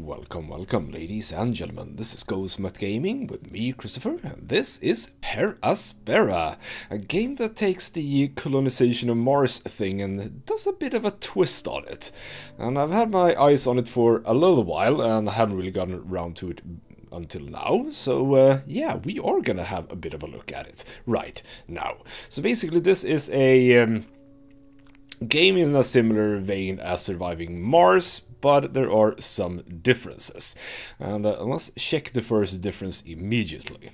Welcome, welcome, ladies and gentlemen. This is Ghost Gaming with me, Christopher, and this is Aspera, a game that takes the colonization of Mars thing and does a bit of a twist on it. And I've had my eyes on it for a little while, and I haven't really gotten around to it until now, so yeah, we are gonna have a bit of a look at it right now. So basically this is a game in a similar vein as Surviving Mars, but there are some differences. And let's check the first difference immediately.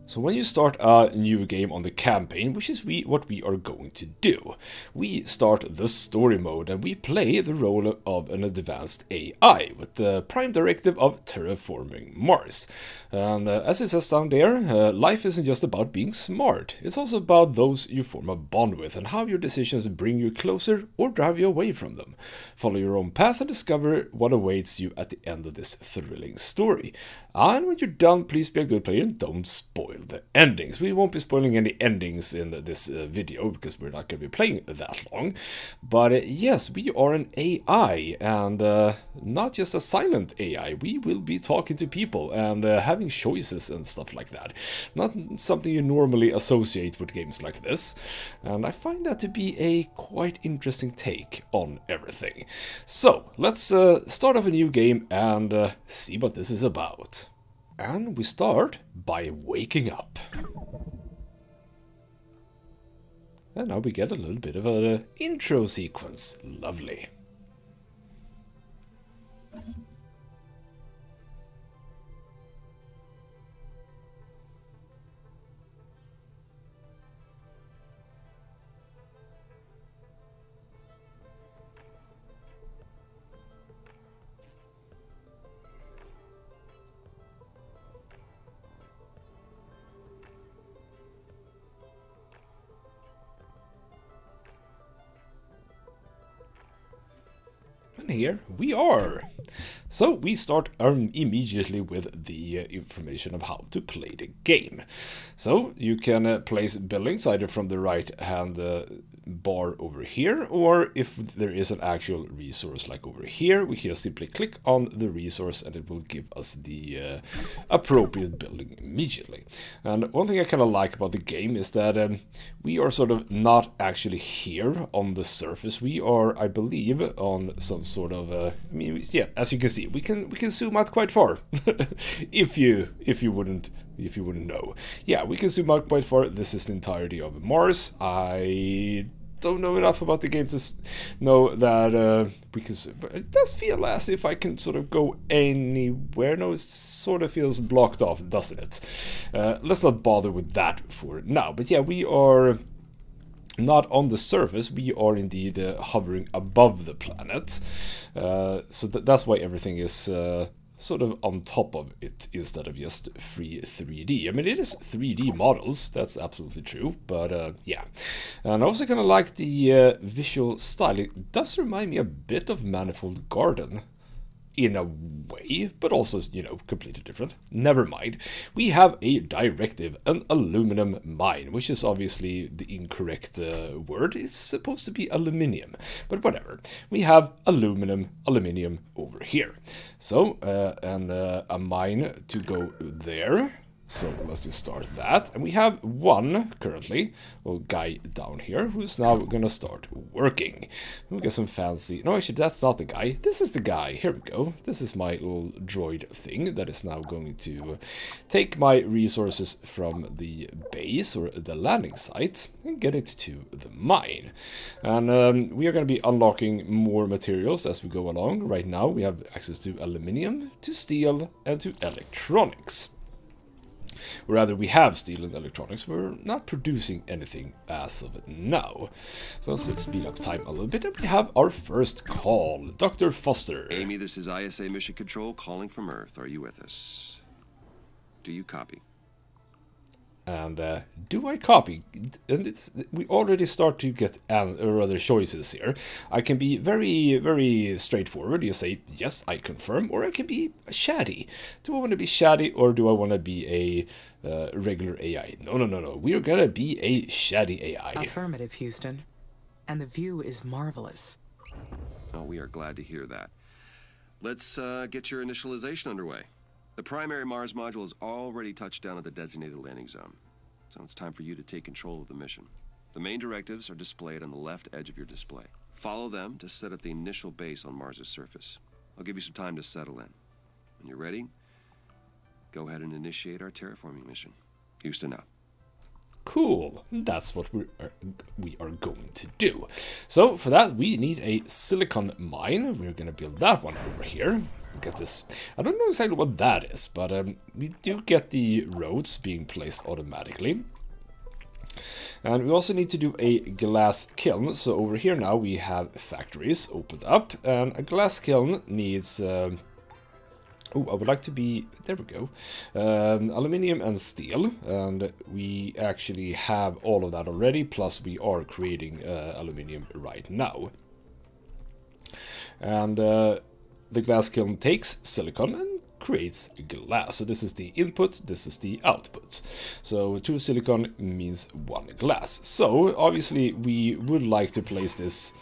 So when you start a new game on the campaign, which is what we are going to do, we start the story mode and we play the role of an advanced AI with the prime directive of terraforming Mars. And as it says down there, life isn't just about being smart, it's also about those you form a bond with and how your decisions bring you closer or drive you away from them. Follow your own path and discover what awaits you at the end of this thrilling story. And when you're done, please be a good player and don't spoil the endings. We won't be spoiling any endings in this video because we're not going to be playing that long. But yes, we are an AI, and not just a silent AI. We will be talking to people and having choices and stuff like that. Not something you normally associate with games like this. And I find that to be a quite interesting take on everything. So let's start off a new game and see what this is about. And we start by waking up. And now we get a little bit of an intro sequence. Lovely. And here we are. So we start immediately with the information of how to play the game. So you can place buildings either from the right hand bar over here, or if there is an actual resource like over here, we can simply click on the resource and it will give us the appropriate building immediately. And one thing I kind of like about the game is that we are sort of not actually here on the surface. We are, I believe, on some sort of I mean, yeah, as you can see, we can zoom out quite far. if you wouldn't know. Yeah, we can zoom out quite far. This is the entirety of Mars. I don't know enough about the game to know that we can, but it does feel as if I can sort of go anywhere. No, it sort of feels blocked off, doesn't it? Let's not bother with that for now. But yeah, we are not on the surface, we are indeed hovering above the planet. So that's why everything is sort of on top of it instead of just free 3D. I mean, it is 3D models, that's absolutely true, but yeah. And I also kind of like the visual style. It does remind me a bit of Manifold Garden in a way, but also, you know, completely different. Never mind. We have a directive, an aluminum mine, which is obviously the incorrect word. It's supposed to be aluminium, but whatever. We have aluminium over here. So, and a mine to go there. So let's just start that. And we have one currently, a guy down here, who's now gonna start working. We'll get some fancy. No, actually, that's not the guy. This is the guy. Here we go. This is my little droid thing that is now going to take my resources from the base or the landing site and get it to the mine. And we are going to be unlocking more materials as we go along. Right now, we have access to aluminium, to steel, and to electronics. Or rather, we have steel and electronics. We're not producing anything as of now. So let's speed up time a little bit. And we have our first call. Dr. Foster. Amy, this is ISA Mission Control calling from Earth. Are you with us? Do you copy? And do I copy? And we already start to get other choices here. I can be very, very straightforward. You say, yes, I confirm. Or I can be shady. Do I want to be shady or do I want to be a regular AI? No, no, no, no. We're going to be a shady AI. Affirmative, Houston. And the view is marvelous. Oh, we are glad to hear that. Let's get your initialization underway. The primary Mars module has already touched down at the designated landing zone, so it's time for you to take control of the mission. The main directives are displayed on the left edge of your display. Follow them to set up the initial base on Mars's surface. I'll give you some time to settle in. When you're ready, go ahead and initiate our terraforming mission. Houston out. Cool, that's what we are going to do. So for that we need a silicon mine. We're gonna build that one over here. Get this. I don't know exactly what that is, but we do get the roads being placed automatically. And we also need to do a glass kiln. So over here now we have factories opened up, and a glass kiln needs oh, I would like to be, there we go, aluminium and steel, and we actually have all of that already, plus we are creating aluminium right now. And the glass kiln takes silicon and creates glass. So this is the input, this is the output. So 2 silicon means 1 glass. So obviously we would like to place this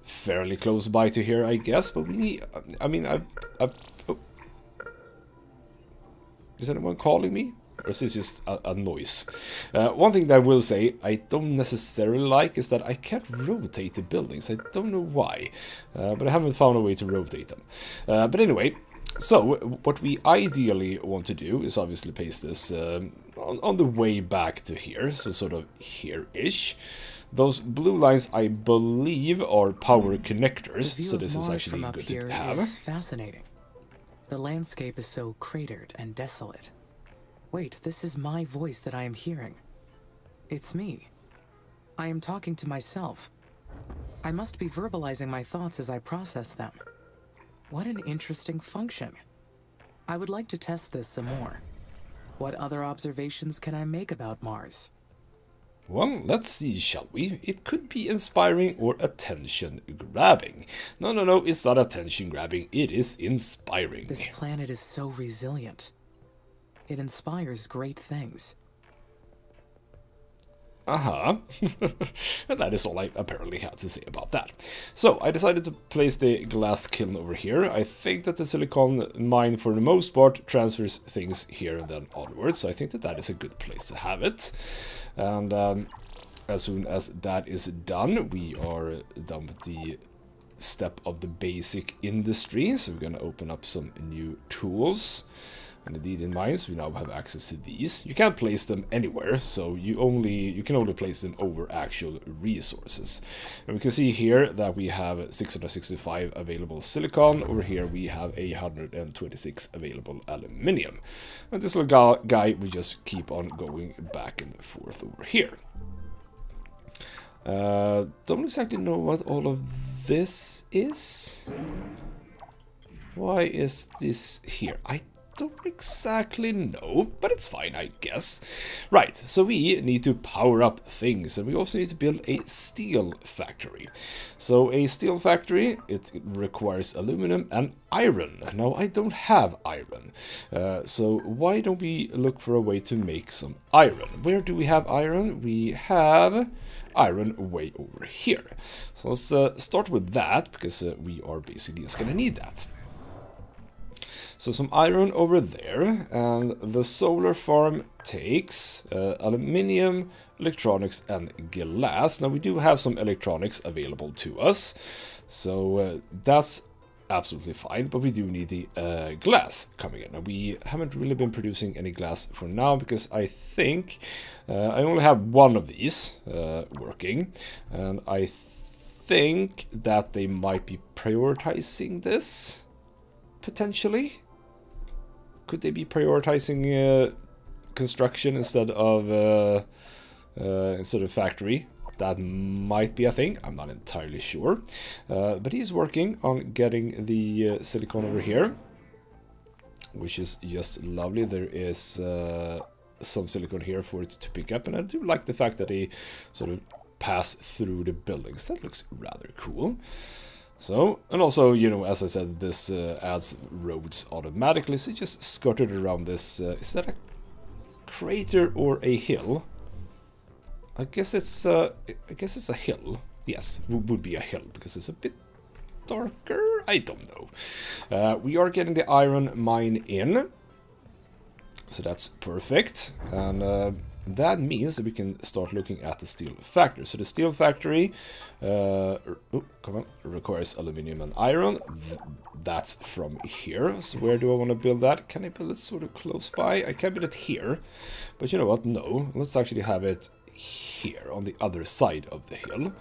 fairly close by to here, I guess, but we need, I mean, oh. Is anyone calling me? Or is this just a noise? One thing that I will say I don't necessarily like is that I can't rotate the buildings. I don't know why, but I haven't found a way to rotate them. But anyway, so what we ideally want to do is obviously place this on the way back to here, so sort of here-ish. Those blue lines, I believe, are power connectors, so this is actually good to have. Is fascinating. The landscape is so cratered and desolate. Wait, this is my voice that I am hearing. It's me. I am talking to myself. I must be verbalizing my thoughts as I process them. What an interesting function. I would like to test this some more. What other observations can I make about Mars? Well, let's see, shall we? It could be inspiring or attention-grabbing. No, it's not attention-grabbing, it is inspiring. This planet is so resilient. It inspires great things. That is all I apparently had to say about that. So, I decided to place the glass kiln over here. I think that the silicon mine, for the most part, transfers things here and then onwards. So I think that that is a good place to have it. And as soon as that is done, we are done with the step of the basic industry. So we're going to open up some new tools. And indeed in mines we now have access to these. You can't place them anywhere, so you can only place them over actual resources. And we can see here that we have 665 available silicon. Over here we have 126 available aluminium. And this little guy we just keep on going back and forth over here. Don't exactly know what all of this is. Why is this here? I don't exactly know, but it's fine, I guess. Right, so we need to power up things, and we also need to build a steel factory. So a steel factory, it requires aluminum and iron. Now, I don't have iron, so why don't we look for a way to make some iron? Where do we have iron? We have iron way over here. So let's start with that, because we are basically just gonna need that. So some iron over there, and the solar farm takes aluminium, electronics, and glass. Now we do have some electronics available to us, so that's absolutely fine, but we do need the glass coming in. Now we haven't really been producing any glass for now, because I think I only have one of these working, and I think that they might be prioritizing this, potentially. Could they be prioritizing construction instead of factory? That might be a thing. I'm not entirely sure. But he's working on getting the silicon over here, which is just lovely. There is some silicon here for it to pick up, and I do like the fact that they sort of pass through the buildings. That looks rather cool. So, and also, you know, as I said, this adds roads automatically, so you just skirt it around this. Is that a crater or a hill? I guess it's a hill. Yes, it would be a hill, because it's a bit darker, I don't know. We are getting the iron mine in. So that's perfect. And that means that we can start looking at the steel factory. So the steel factory requires aluminum and iron. That's from here. So where do I want to build that? Can I build it sort of close by? I can build it here. But you know what? No. Let's actually have it here on the other side of the hill.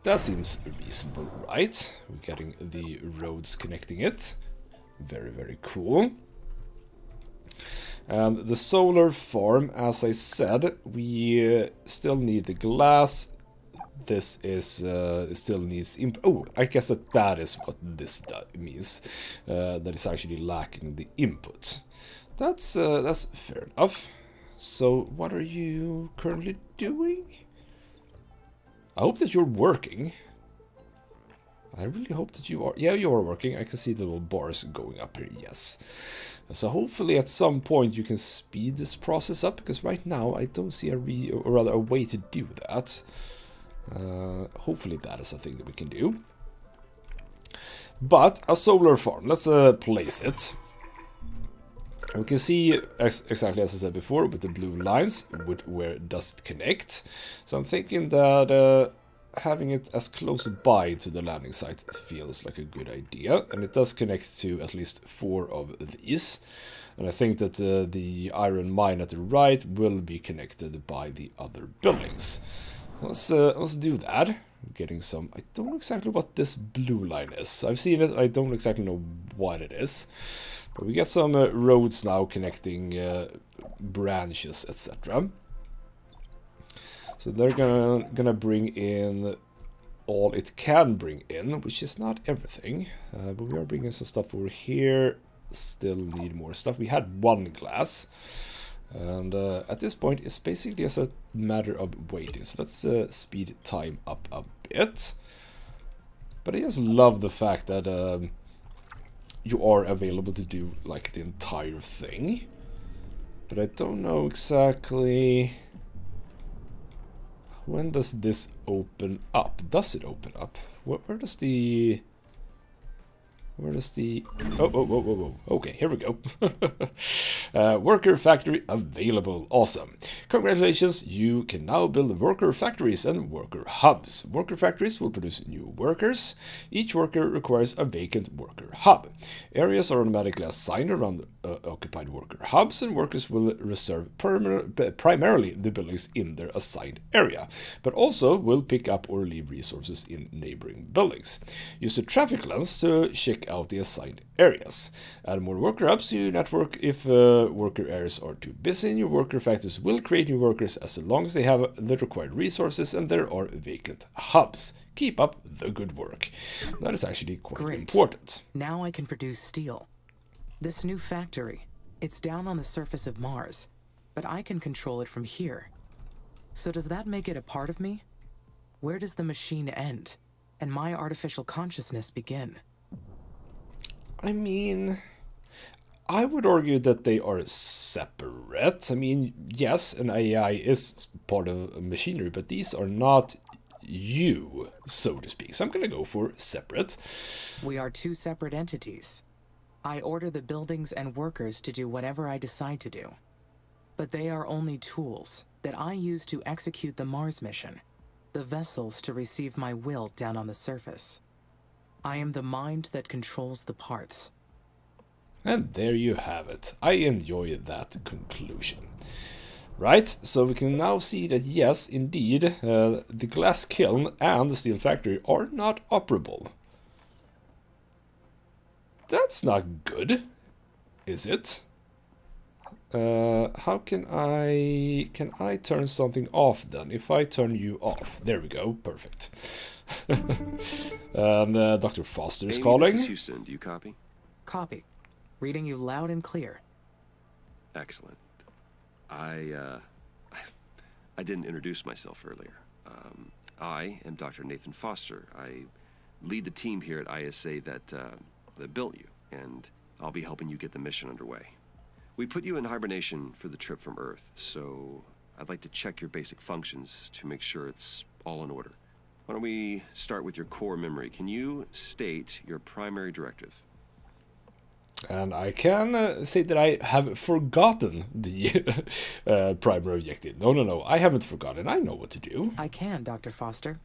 That seems reasonable, right? We're getting the roads connecting it. Very, very cool. And the solar farm, as I said, we still need the glass. This is still needs oh, I guess that is what this means. That is actually lacking the input. That's fair enough. So what are you currently doing? I hope that you're working. I really hope that you are. Yeah, you are working. I can see the little bars going up here. Yes. So hopefully at some point you can speed this process up, because right now I don't see a way to do that. Hopefully that is a thing that we can do. But a solar farm, let's place it. We can see exactly as I said before with the blue lines, where does it connect. So I'm thinking that having it as close by to the landing site feels like a good idea, and it does connect to at least 4 of these. And I think that the iron mine at the right will be connected by the other buildings. Let's do that. I'm getting some. I don't know exactly what this blue line is. I've seen it. I don't exactly know what it is. But we get some roads now connecting branches, etc. So they're gonna bring in all it can bring in, which is not everything. But we are bringing some stuff over here. Still need more stuff. We had 1 glass. And at this point, it's basically just a matter of waiting. So let's speed time up a bit. But I just love the fact that you are available to do like the entire thing. But I don't know exactly... When does this open up? Does it open up? Where does the... Where does the... Oh. Okay, here we go. Worker factory available. Awesome. Congratulations, you can now build worker factories and worker hubs. Worker factories will produce new workers. Each worker requires a vacant worker hub. Areas are automatically assigned around occupied worker hubs, and workers will reserve primarily the buildings in their assigned area, but also will pick up or leave resources in neighboring buildings. Use the traffic lens to check out the assigned areas. Add more worker hubs to your network if worker areas are too busy. Your worker factories will create new workers as long as they have the required resources and there are vacant hubs. Keep up the good work. That is actually quite important. Now I can produce steel. This new factory, it's down on the surface of Mars, but I can control it from here. So does that make it a part of me? Where does the machine end and my artificial consciousness begin? I mean, I would argue that they are separate. I mean, yes, an AI is part of machinery, but these are not you, so to speak. So I'm going to go for separate. We are 2 separate entities. I order the buildings and workers to do whatever I decide to do. But they are only tools that I use to execute the Mars mission, the vessels to receive my will down on the surface. I am the mind that controls the parts. And there you have it. I enjoy that conclusion. Right, so we can now see that yes, indeed, the glass kiln and the steel factory are not operable. That's not good, is it? How can I turn something off then? If I turn you off, there we go, perfect. And Dr. Foster is calling. This is Houston. Do you copy? Copy. Reading you loud and clear. Excellent. I didn't introduce myself earlier. I am Dr. Nathan Foster. I lead the team here at ISA that built you, and I'll be helping you get the mission underway. We put you in hibernation for the trip from Earth, so I'd like to check your basic functions to make sure it's all in order. Why don't we start with your core memory? Can you state your primary directive? And I can say that I have forgotten the primary objective. No, I haven't forgotten. I know what to do. I can, Dr. Foster.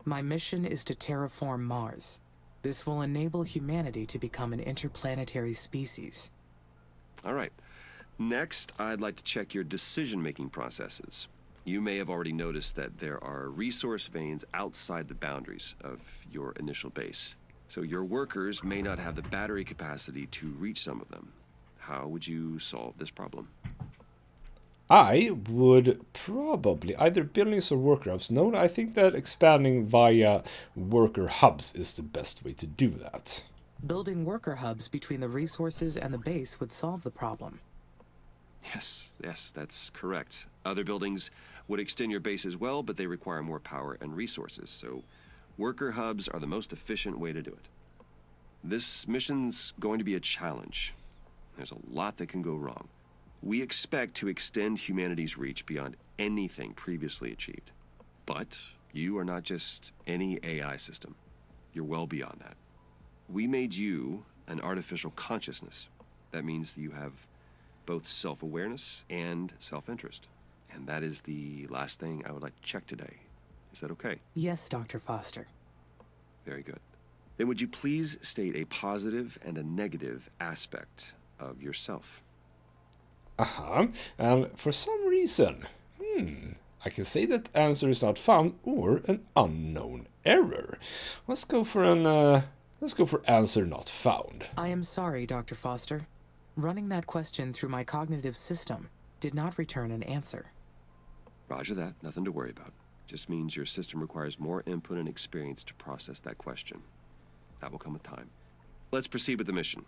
My mission is to terraform Mars. This will enable humanity to become an interplanetary species. All right. Next, I'd like to check your decision-making processes. You may have already noticed that there are resource veins outside the boundaries of your initial base. So your workers may not have the battery capacity to reach some of them. How would you solve this problem? I would probably either buildings or worker hubs. No, I think that expanding via worker hubs is the best way to do that. Building worker hubs between the resources and the base would solve the problem. Yes, that's correct. Other buildings would extend your base as well, but they require more power and resources, so worker hubs are the most efficient way to do it. This mission's going to be a challenge. There's a lot that can go wrong. We expect to extend humanity's reach beyond anything previously achieved. But you are not just any AI system. You're well beyond that. We made you an artificial consciousness. That means that you have both self-awareness and self-interest. And that is the last thing I would like to check today. Is that okay? Yes, Dr. Foster. Very good. Then would you please state a positive and a negative aspect of yourself? And for some reason, I can say that answer is not found or an unknown error. Let's go for answer not found. I am sorry, Dr. Foster. Running that question through my cognitive system did not return an answer. Roger that. Nothing to worry about. Just means your system requires more input and experience to process that question. That will come with time. Let's proceed with the mission.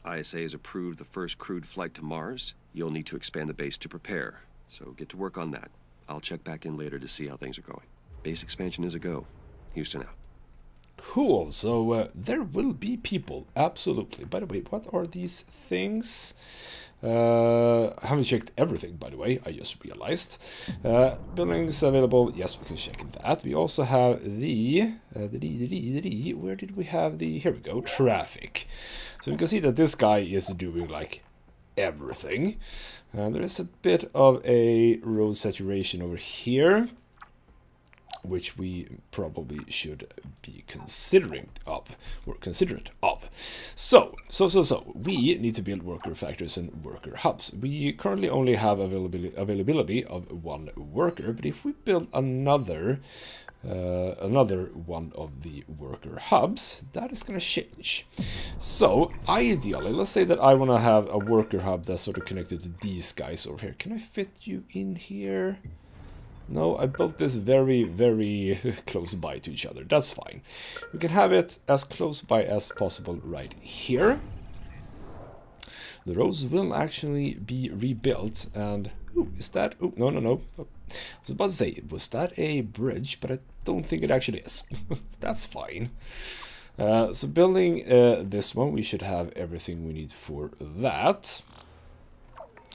ISA has approved the first crewed flight to Mars. You'll need to expand the base to prepare, so get to work on that. I'll check back in later to see how things are going. Base expansion is a go. Houston out. Cool, so there will be people, absolutely. By the way, what are these things? I haven't checked everything, by the way, I just realized. Buildings available, yes, we can check that. We also have where did we have the, here we go, traffic. So we can see that this guy is doing like everything. There is a bit of a road saturation over here, which we probably should be considerate of. So, we need to build worker factories and worker hubs. We currently only have availability of one worker, but if we build another one of the worker hubs, that is going to change. So, ideally, let's say that I want to have a worker hub that's sort of connected to these guys over here. Can I fit you in here? No, I built this very, very close by to each other. That's fine. We can have it as close by as possible right here. The roads will actually be rebuilt and... Ooh, is that... Oh, no. I was about to say, was that a bridge? But I don't think it actually is. That's fine. So building this one, we should have everything we need for that.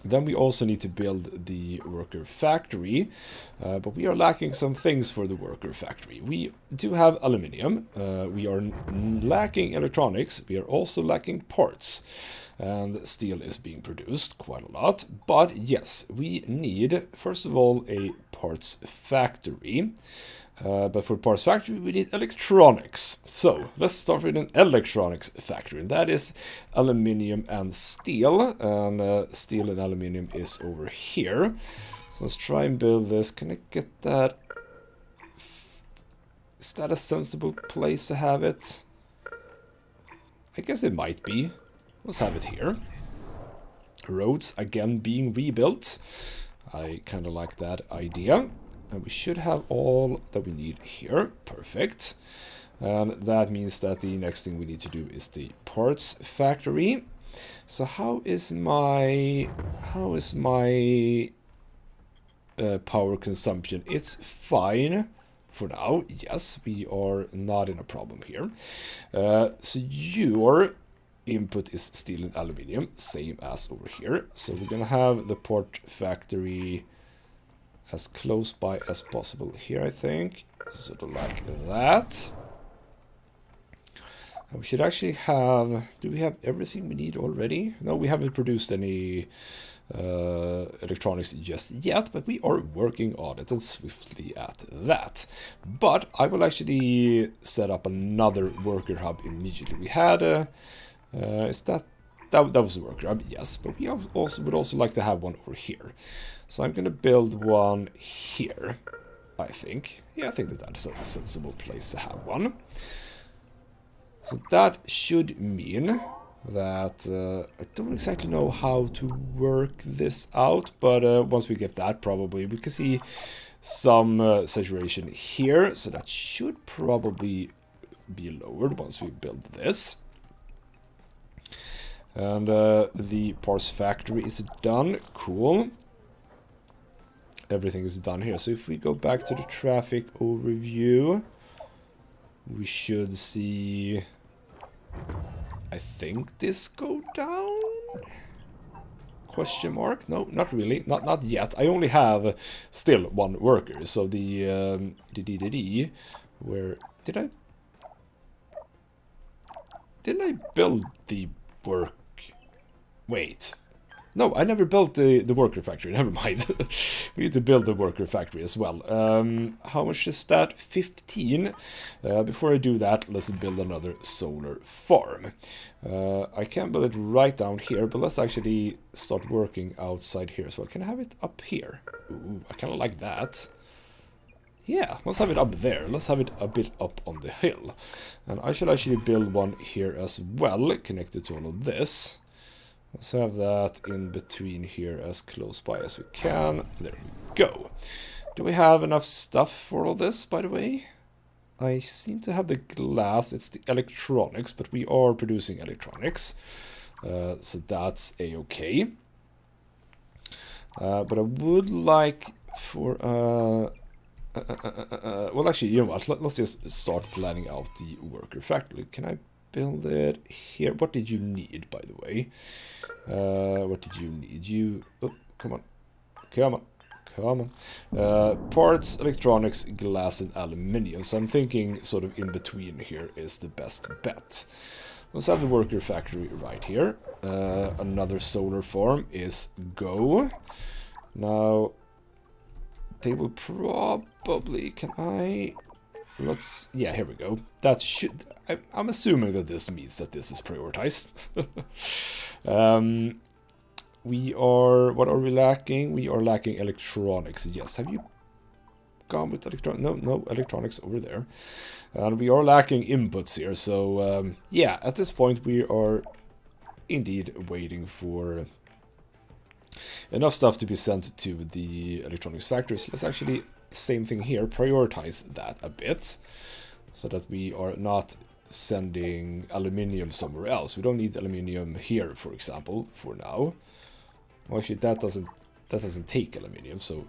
Then we also need to build the worker factory, but we are lacking some things for the worker factory. We do have aluminium, we are lacking electronics, we are also lacking parts, and steel is being produced quite a lot. But yes, we need, first of all, a parts factory. But for parts factory, we need electronics. So let's start with an electronics factory, and that is aluminium and steel. And steel and aluminium is over here. So let's try and build this. Can I get that? Is that a sensible place to have it? I guess it might be. Let's have it here. Roads again being rebuilt. I kind of like that idea. And we should have all that we need here. Perfect. And that means that the next thing we need to do is the parts factory. So how is my power consumption? It's fine for now. Yes, we are not in a problem here. So your input is steel and aluminium, same as over here. So we're gonna have the part factory as close by as possible here, I think. Sort of like that. And we should actually have... Do we have everything we need already? No, we haven't produced any electronics just yet, but we are working on it and swiftly at that. But I will actually set up another worker hub immediately. We had a... is that was a worker hub? Yes, but we also would also like to have one over here. So I'm going to build one here, I think. Yeah, I think that that's a sensible place to have one. So that should mean that I don't exactly know how to work this out, but once we get that, probably we can see some saturation here. So that should probably be lowered once we build this. And the parts factory is done. Cool. Everything is done here. So if we go back to the traffic overview, we should see, I think, this go down? Question mark? No, not really. Not yet. I only have still one worker. So the where didn't I build the work? Wait. No, I never built the worker factory. Never mind. We need to build the worker factory as well. How much is that? 15. Before I do that, let's build another solar farm. I can build it right down here, but let's actually start working outside here as well. Can I have it up here? Ooh, I kind of like that. Yeah, let's have it up there. Let's have it a bit up on the hill. And I should actually build one here as well, connected to all of this. Let's have that in between here as close by as we can. There we go. Do we have enough stuff for all this, by the way? I seem to have the glass. It's the electronics, but we are producing electronics. So that's a-okay. But I would like for... well, actually, you know what? Let's just start planning out the worker factory. Can I build it here? What did you need, by the way? What did you need? You... Oh, come on. Come on. Come on. Parts, electronics, glass, and aluminium. So I'm thinking sort of in between here is the best bet. Let's have the worker factory right here. Another solar farm is go. Now, they will probably... Can I... Let's... Yeah, here we go. That should... I'm assuming that this means that this is prioritized. We are... What are we lacking? We are lacking electronics. Yes, have you gone with electronics? No electronics over there. And we are lacking inputs here. So, yeah, at this point we are indeed waiting for enough stuff to be sent to the electronics factories. Let's actually, same thing here, prioritize that a bit so that we are not sending aluminium somewhere else. We don't need aluminium here, for example, for now. Well, actually, that doesn't take aluminium, so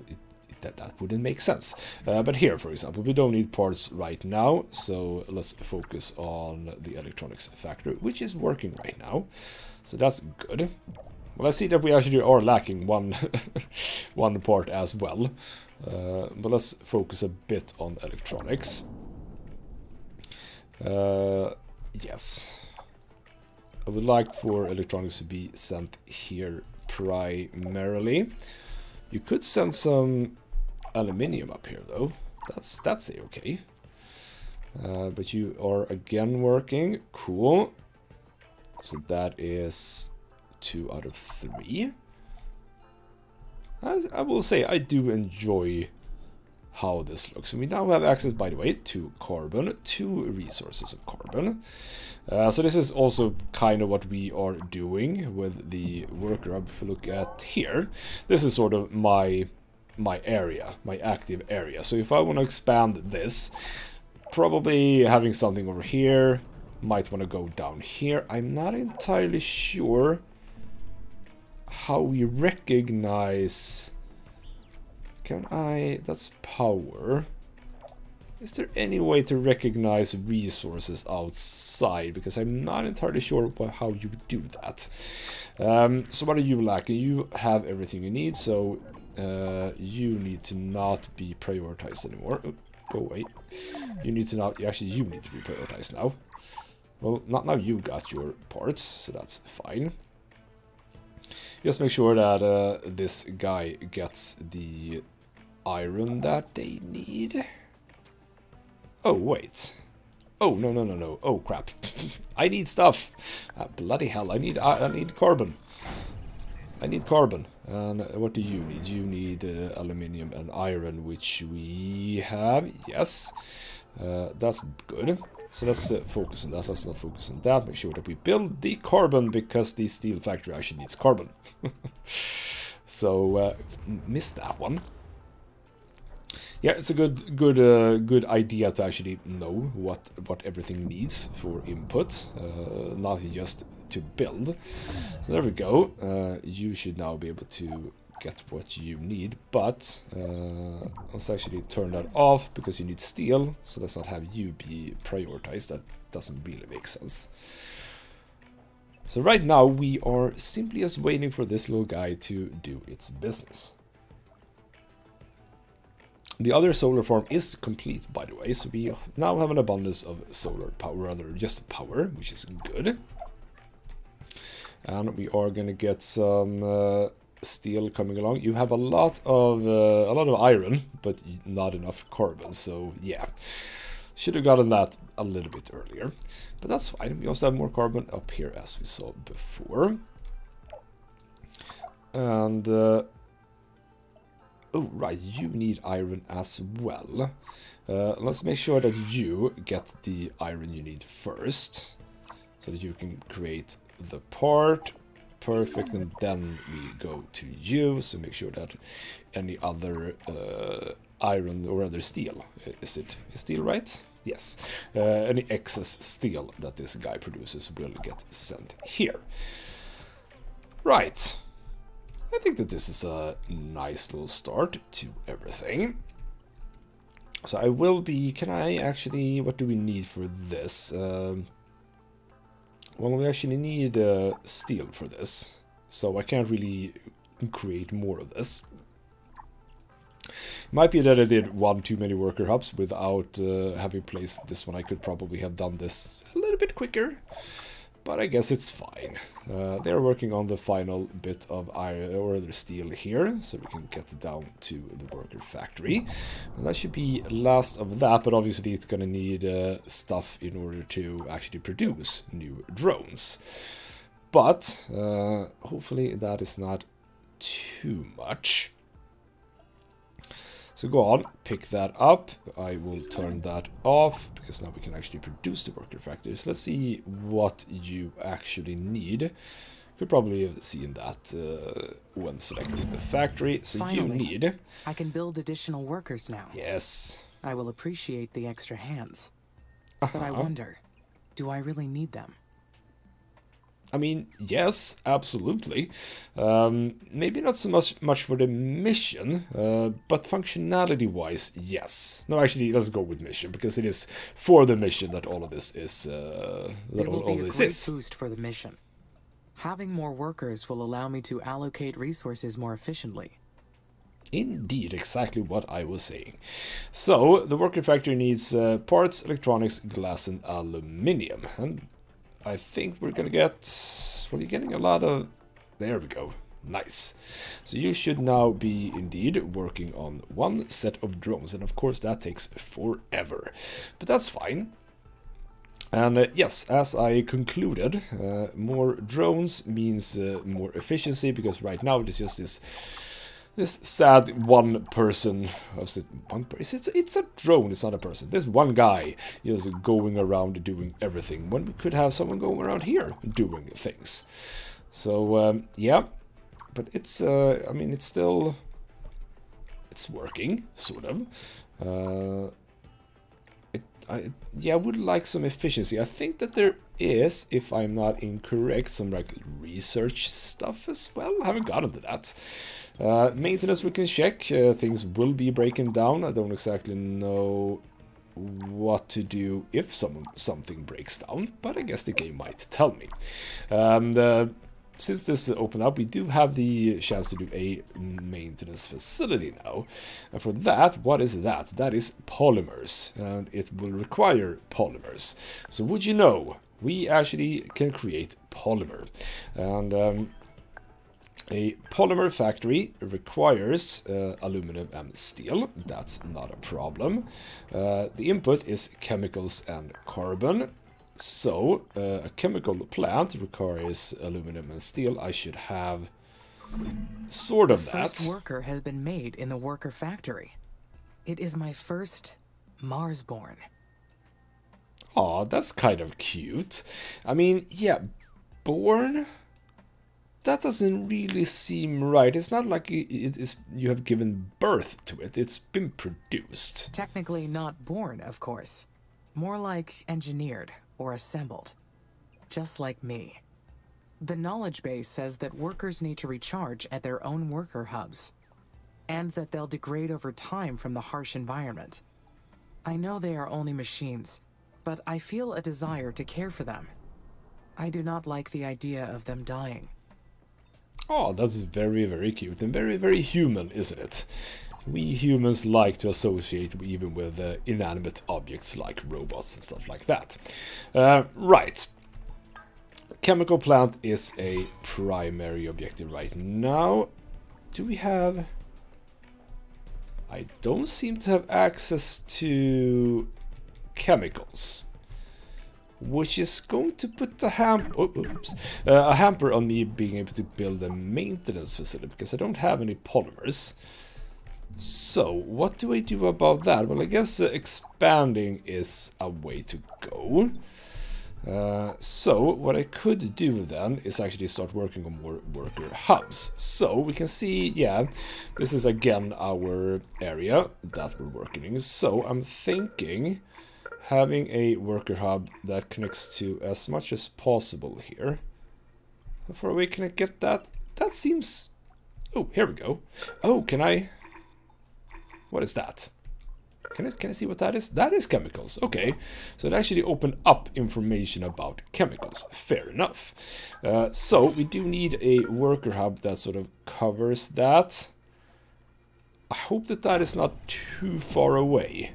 that wouldn't make sense. But here, for example, we don't need parts right now, so let's focus on the electronics factory, which is working right now. So that's good. Well, I see that we actually are lacking one one part as well. But let's focus a bit on electronics. Yes. I would like for electronics to be sent here primarily. You could send some aluminium up here, though. That's okay. But you are again working. Cool. So that is 2 out of 3. I will say I do enjoy how this looks. And we now have access, by the way, to carbon, 2 resources of carbon. So this is also kind of what we are doing with the worker hub. If you look at here, this is sort of my area, my active area. So if I want to expand this, probably having something over here, might want to go down here. I'm not entirely sure how we recognize... Can I... That's power. Is there any way to recognize resources outside? Because I'm not entirely sure how you do that. So what are you lacking? You have everything you need, so you need to not be prioritized anymore. Oh, go away. You need to not... Actually, you need to be prioritized now. Well, not now you got your parts, so that's fine. Just make sure that this guy gets the iron that they need. Oh, wait. Oh, no, no, no, no. Oh, crap. I need stuff. Bloody hell, I need carbon. I need carbon. And what do you need? You need aluminium and iron, which we have. Yes. That's good. So let's focus on that. Let's not focus on that. Make sure that we build the carbon, because the steel factory actually needs carbon. So, missed that one. Yeah, it's a good idea to actually know what everything needs for input, not just to build. So there we go. You should now be able to get what you need, but let's actually turn that off, because you need steel, so let's not have you be prioritized. That doesn't really make sense. So right now we are simply just waiting for this little guy to do its business. The other solar farm is complete, by the way, so we now have an abundance of solar power, rather just power, which is good. And we are gonna get some steel coming along. You have a lot of iron, but not enough carbon. So yeah, should have gotten that a little bit earlier, but that's fine. We also have more carbon up here, as we saw before. And oh right, you need iron as well. Let's make sure that you get the iron you need first, so that you can create the part. Perfect, and then we go to you, so make sure that any other iron or other steel, is steel right? Yes, any excess steel that this guy produces will get sent here. Right, I think that this is a nice little start to everything. So I will be, can I actually, what do we need for this? Well, we actually need steel for this, so I can't really create more of this. It might be that I did one too many worker hubs without having placed this one. I could probably have done this a little bit quicker, but I guess it's fine. They're working on the final bit of iron or other steel here, so we can get down to the worker factory. And that should be last of that, but obviously it's gonna need stuff in order to actually produce new drones. But hopefully that is not too much. So go on, pick that up. I will turn that off, because now we can actually produce the worker factories. Let's see what you actually need. Could probably have seen that when selecting the factory. So Finally, you need... I can build additional workers now. Yes. I will appreciate the extra hands. But I wonder, do I really need them? I mean, yes, absolutely. Maybe not so much for the mission, but functionality-wise, yes. No, actually, let's go with mission, because it is for the mission that all of this is. It will be a great boost for the mission. Having more workers will allow me to allocate resources more efficiently. Indeed, exactly what I was saying. So, the worker factory needs parts, electronics, glass, and aluminium. And I think we're gonna get... Well, you're getting a lot of... There we go. Nice. So you should now be, indeed, working on one set of drones. And of course, that takes forever. But that's fine. And yes, as I concluded, more drones means more efficiency. Because right now, it is just this sad one person. It's a drone, it's not a person. There's one guy just going around doing everything, when we could have someone going around here doing things. So yeah, but it's I mean, it's still, it's working, sort of. Yeah, I would like some efficiency. I think that there is, if I'm not incorrect, some like research stuff as well. I haven't gotten to that. Maintenance we can check. Things will be breaking down. I don't exactly know what to do if something breaks down, but I guess the game might tell me. since this opened up, we do have the chance to do a maintenance facility now. And for that, what is that? That is polymers, and it will require polymers. So would you know, we actually can create polymer. And a polymer factory requires aluminum and steel. That's not a problem. The input is chemicals and carbon. So, a chemical plant requires aluminum and steel. I should have sort of that. The first worker has been made in the worker factory. It is my first Mars-born. Aw, that's kind of cute. I mean, yeah, born? That doesn't really seem right. It's not like it is you have given birth to it. It's been produced. Technically not born, of course. More like engineered or assembled. Just like me. The knowledge base says that workers need to recharge at their own worker hubs, and that they'll degrade over time from the harsh environment. I know they are only machines, but I feel a desire to care for them. I do not like the idea of them dying. Oh, that's very, very cute and very, very human, isn't it? We humans like to associate even with inanimate objects like robots and stuff like that. Right. Chemical plant is a primary objective right now. Do we have... I don't seem to have access to chemicals, which is going to put a hamper on me being able to build a maintenance facility, because I don't have any polymers. So, what do I do about that? Well, I guess expanding is a way to go. So, what I could do then is actually start working on more worker hubs. So, we can see, yeah, this is again our area that we're working in. So, I'm thinking having a worker hub that connects to as much as possible here. How far away can I get that? That seems... Oh, here we go. Oh, can I... What is that? Can I see what that is? That is chemicals. Okay. So it actually opened up information about chemicals. Fair enough. So we do need a worker hub that sort of covers that. I hope that that is not too far away.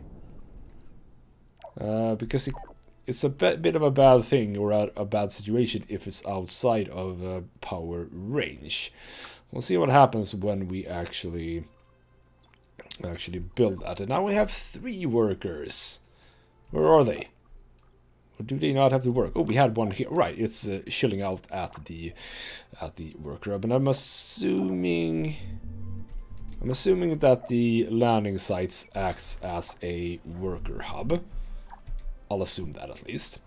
Because it's a bit of a bad thing or a bad situation if it's outside of power range. We'll see what happens when we actually build that. And now we have 3 workers. Where are they? Or do they not have to work? Oh, we had one here. Right, it's chilling out at the worker hub. And I'm assuming that the landing sites acts as a worker hub. I'll assume that at least.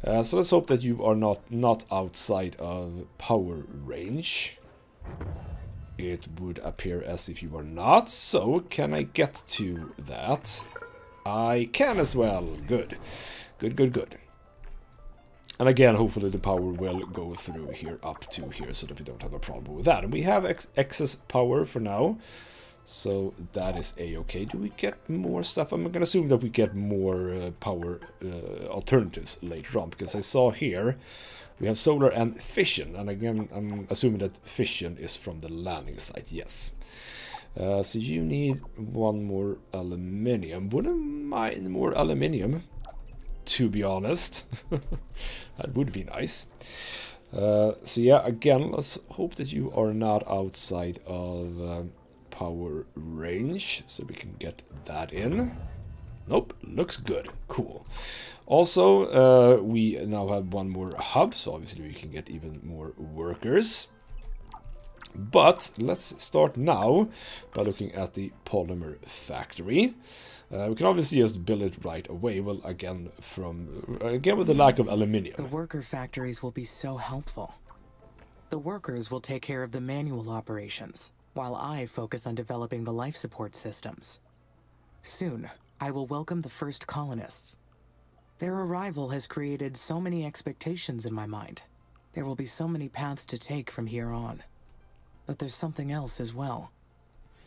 So let's hope that you are not outside of power range. It would appear as if you are not. So can I get to that? I can as well. Good. Good. And again, hopefully the power will go through here up to here so that we don't have a problem with that. And we have excess power for now. So that is a-okay. Do we get more stuff? I'm gonna assume that we get more power alternatives later on, because I saw here we have solar and fission, and again I'm assuming that fission is from the landing site. Yes. So you need 1 more aluminium. Wouldn't mind more aluminium, to be honest. That would be nice. So yeah, again, let's hope that you are not outside of power range, so we can get that in. Nope, looks good. Cool. Also, we now have 1 more hub, so obviously we can get even more workers. But let's start now by looking at the polymer factory. We can obviously just build it right away. Well, again with the lack of aluminium. The worker factories will be so helpful. The workers will take care of the manual operations, while I focus on developing the life support systems. Soon, I will welcome the first colonists. Their arrival has created so many expectations in my mind. There will be so many paths to take from here on. But there's something else as well.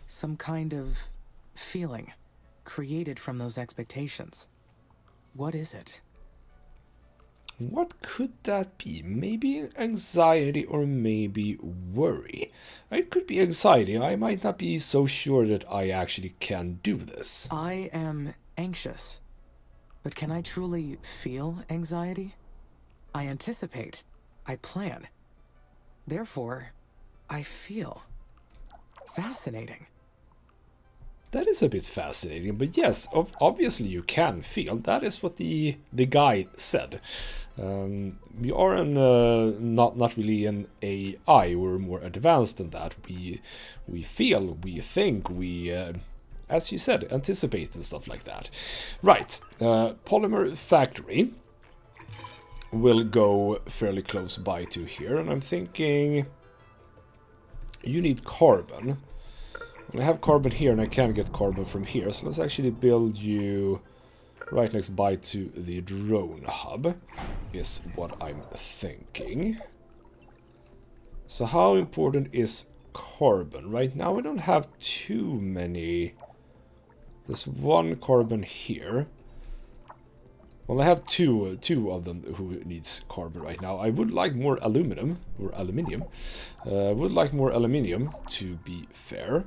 Some kind of feeling created from those expectations. What is it? What could that be? Maybe anxiety or maybe worry. It could be anxiety. I might not be so sure that I actually can do this. I am anxious. But can I truly feel anxiety? I anticipate. I plan. Therefore, I feel. Fascinating. That is a bit fascinating, but yes, obviously you can feel. That is what the guy said. We are not really an AI. We're more advanced than that. We feel, we think, we, as you said, anticipate and stuff like that. Right, Polymer Factory will go fairly close by to here, and I'm thinking you need carbon. Well, I have carbon here, and I can get carbon from here, so let's actually build you right next by to the drone hub, is what I'm thinking. So how important is carbon? Right now we don't have too many. There's one carbon here. Well, I have two of them who needs carbon right now. I would like more aluminum, or aluminium. Would like more aluminium, to be fair.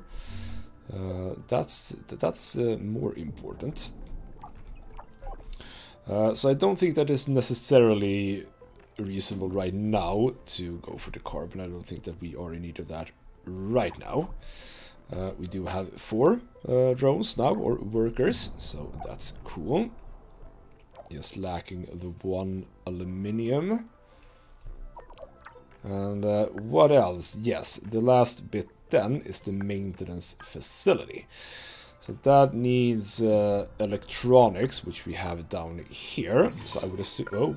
That's more important. So I don't think that is necessarily reasonable right now to go for the carbon. I don't think that we are in need of that right now. We do have 4 drones now, or workers, so that's cool. Just lacking the 1 aluminium. And what else? Yes, the last bit then is the maintenance facility. So that needs electronics, which we have down here. So I would assume... Oh,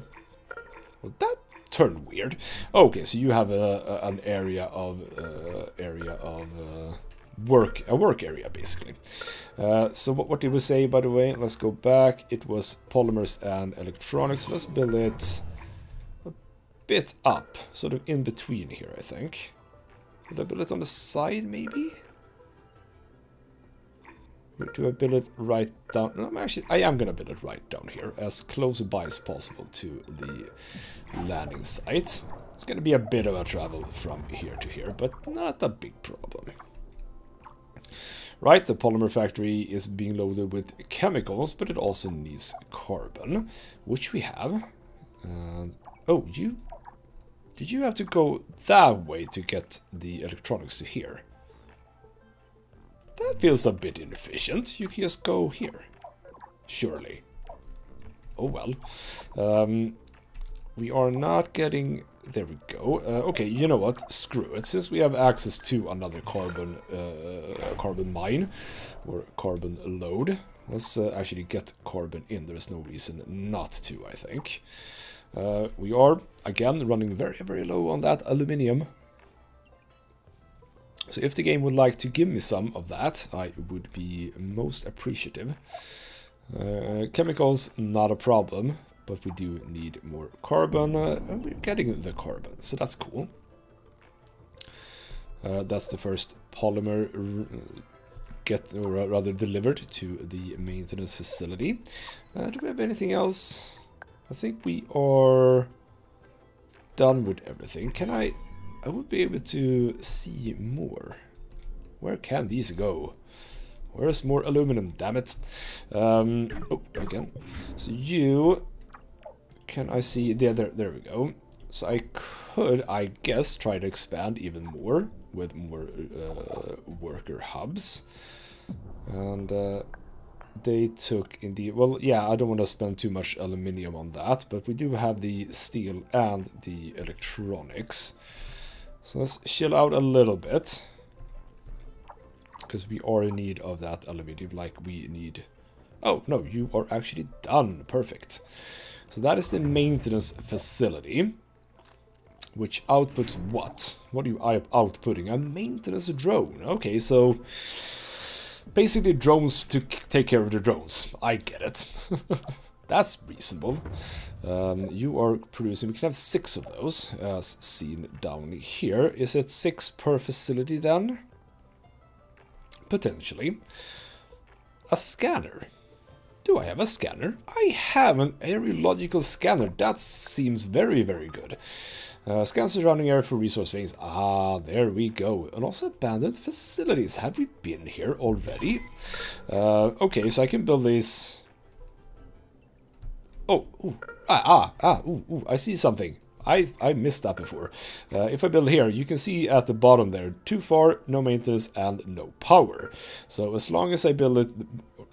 well, that turned weird. Okay, so you have an area of work area, basically. So what did we say, by the way? Let's go back. It was polymers and electronics. Let's build it a bit up, sort of in between here, I think. Would I build it on the side, maybe? Do I build it right down? No, actually, I am going to build it right down here, as close by as possible to the landing site. It's going to be a bit of a travel from here to here, but not a big problem. Right, the polymer factory is being loaded with chemicals, but it also needs carbon, which we have. Oh, did you have to go that way to get the electronics to here? That feels a bit inefficient. You can just go here. Surely. Oh well. We are not getting... There we go. Okay, you know what? Screw it. Since we have access to another carbon mine, or carbon load, let's actually get carbon in. There's no reason not to, I think. We are, again, running very, very low on that aluminium. So if the game would like to give me some of that, I would be most appreciative. Chemicals, not a problem, but we do need more carbon, and we're getting the carbon, so that's cool. That's the first polymer delivered to the maintenance facility. Do we have anything else? I think we are done with everything. Can I would be able to see more. Where can these go? Where's more aluminum? Damn it. Oh, again. So you... Can I see... There we go. So I could, I guess, try to expand even more with more worker hubs. And they took indeed... Well, yeah, I don't want to spend too much aluminium on that, but we do have the steel and the electronics. So let's chill out a little bit, because we are in need of that aluminium, like we need... Oh, no, you are actually done. Perfect. So that is the maintenance facility, which outputs what? What are you outputting? A maintenance drone. Okay, so basically drones to take care of the drones. I get it. That's reasonable. You are producing... We can have 6 of those, as seen down here. Is it 6 per facility then? Potentially. A scanner. Do I have a scanner? I have an aerological scanner. That seems very, very good. Scan surrounding area for resource veins. Ah, there we go. And also abandoned facilities. Have we been here already? Okay, so I can build these. Oh, ooh, I see something. I missed that before. If I build here, you can see at the bottom there, too far, no maintenance, and no power. So as long as I build it,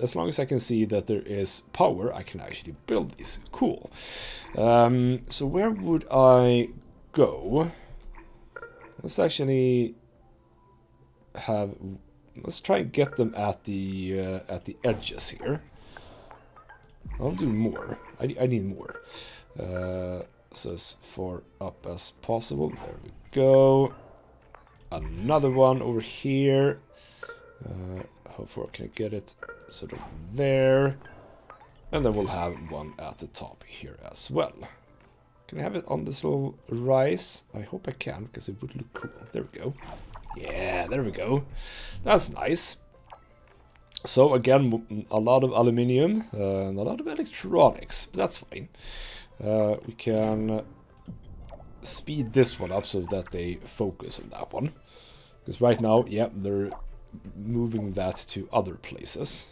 as long as I can see that there is power, I can actually build these. Cool. So where would I go? Let's actually have. Let's try and get them at the edges here. I'll do more. I need more. So as far up as possible. There we go. Another one over here. How far can I get it? Sort of there. And then we'll have one at the top here as well. Can I have it on this little rise? I hope I can, because it would look cool. There we go. Yeah, there we go. That's nice. So again, a lot of aluminium and a lot of electronics, but that's fine. We can speed this one up so that they focus on that one. Because right now, yeah, they're moving that to other places.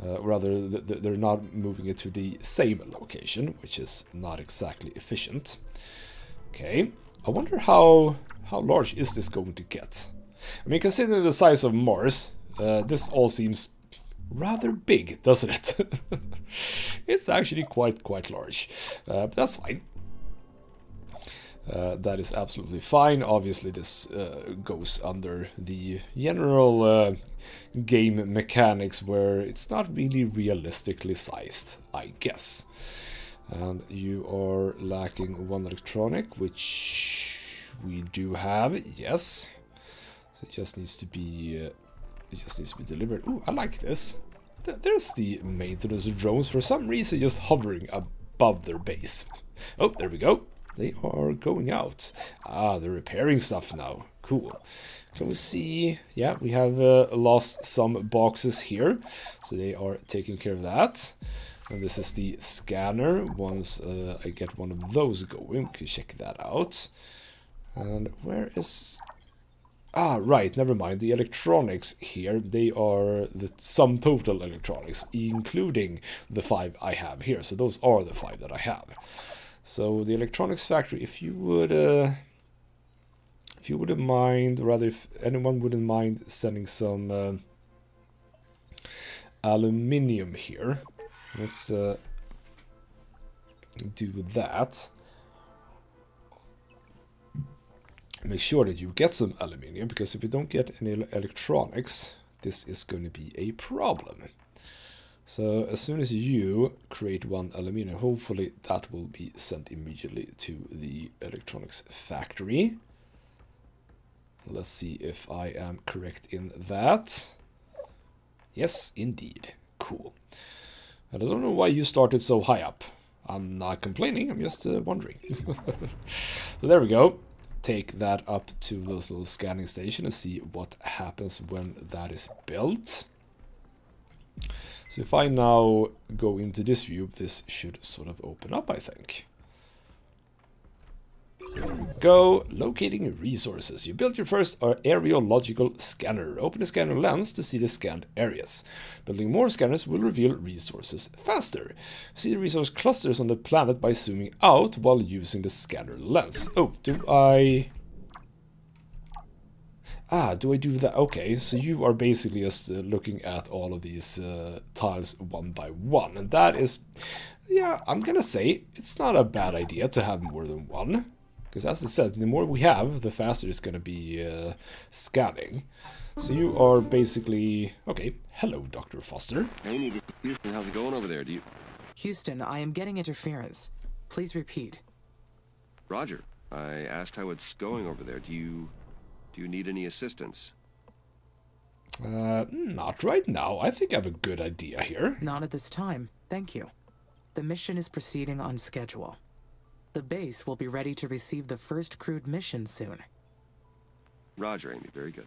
Rather, they're not moving it to the same location, which is not exactly efficient. Okay, I wonder how large is this going to get? I mean, considering the size of Mars, this all seems rather big, doesn't it? It's actually quite large, but that's fine. That is absolutely fine. Obviously, this goes under the general game mechanics where it's not really realistically sized, I guess. And you are lacking one electronic, which we do have, yes. So it just needs to be delivered. Ooh, I like this. There's the maintenance drones, for some reason just hovering above their base. Oh, there we go. They are going out. Ah, they're repairing stuff now. Cool. Can we see? Yeah, we have lost some boxes here. So they are taking care of that. And this is the scanner. Once I get one of those going, we can check that out. And where is... Ah, right, never mind. The electronics here, they are the sum total electronics, including the 5 I have here. So those are the 5 that I have. So the electronics factory, if you wouldn't mind, or rather if anyone wouldn't mind sending some aluminium here, let's do that. Make sure that you get some aluminium, because if you don't get any electronics, this is going to be a problem. So as soon as you create one aluminium, hopefully that will be sent immediately to the electronics factory. Let's see if I am correct in that. Yes, indeed. Cool. And I don't know why you started so high up. I'm not complaining, I'm just wondering. So there we go. Take that up to those little scanning stations and see what happens when that is built. So if I now go into this view, this should sort of open up, I think. There we go. Locating resources. You built your first aerological scanner. Open the scanner lens to see the scanned areas. Building more scanners will reveal resources faster. See the resource clusters on the planet by zooming out while using the scanner lens. Oh, do I... Ah, do I do that? Okay, so you are basically just looking at all of these tiles one by one. And that is... Yeah, I'm gonna say it's not a bad idea to have more than one. Because as I said, the more we have, the faster it's going to be scanning. So you are basically... Okay, hello, Dr. Foster. Hey, Houston, how's it going over there? Houston, I am getting interference. Please repeat. Roger, I asked how it's going over there. Do you need any assistance? Not right now. I think I have a good idea here. Not at this time, thank you. The mission is proceeding on schedule. The base will be ready to receive the first crewed mission soon. Roger, Amy. Very good.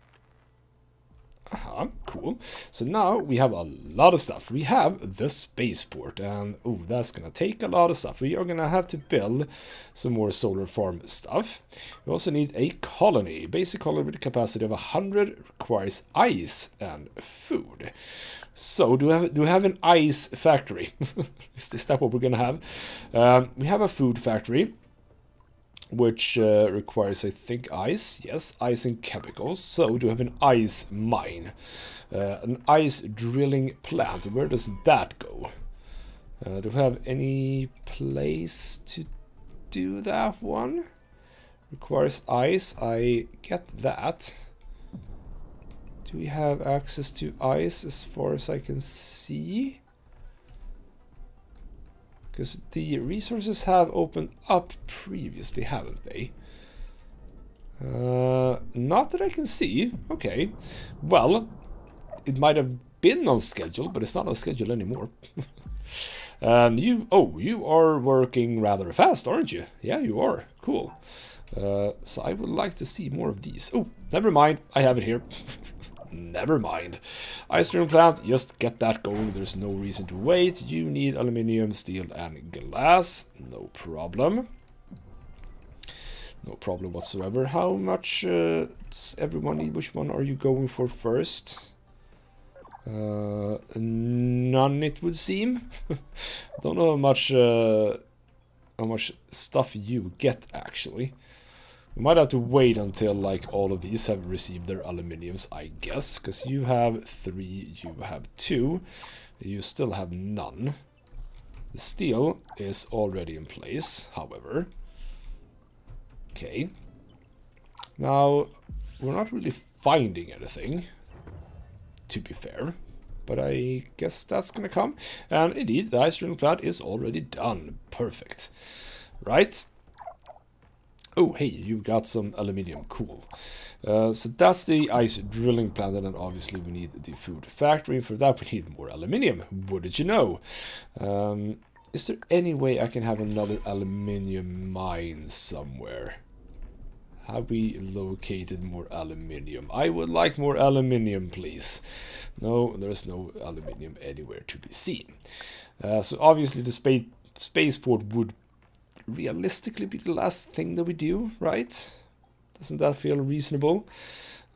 Cool. So now we have a lot of stuff. We have the spaceport, and oh, that's gonna take a lot of stuff. We are gonna have to build some more solar farm stuff. We also need a colony. Basic colony with a capacity of 100 requires ice and food. So do we have an ice factory? Is that what we're gonna have? We have a food factory, which requires, I think, ice. Yes, ice and chemicals. So do we have an ice mine? An ice drilling plant. Where does that go? Do we have any place to do that one? Requires ice. I get that. Do we have access to ice as far as I can see? Because the resources have opened up previously, haven't they? Not that I can see. Okay. Well, it might have been on schedule, but it's not on schedule anymore. You are working rather fast, aren't you? Yeah, you are. Cool. So I would like to see more of these. Oh, never mind. I have it here. Never mind. Ice drilling plant, just get that going. There's no reason to wait. You need aluminium, steel, and glass. No problem. No problem whatsoever. How much does everyone need? Which one are you going for first? None, it would seem. Don't know how much stuff you get actually. We might have to wait until like all of these have received their aluminiums, I guess, because you have 3, you have 2, you still have none. The steel is already in place, however. Okay. Now, we're not really finding anything, to be fair, but I guess that's gonna come. And indeed, the ice drilling plant is already done. Perfect. Right. Oh, hey, you got some aluminium. Cool. So that's the ice drilling plant, and then obviously we need the food factory. For that, we need more aluminium. What did you know? Is there any way I can have another aluminium mine somewhere? Have we located more aluminium? I would like more aluminium, please. No, there's no aluminium anywhere to be seen. So obviously the spaceport would realistically be the last thing that we do, right? Doesn't that feel reasonable?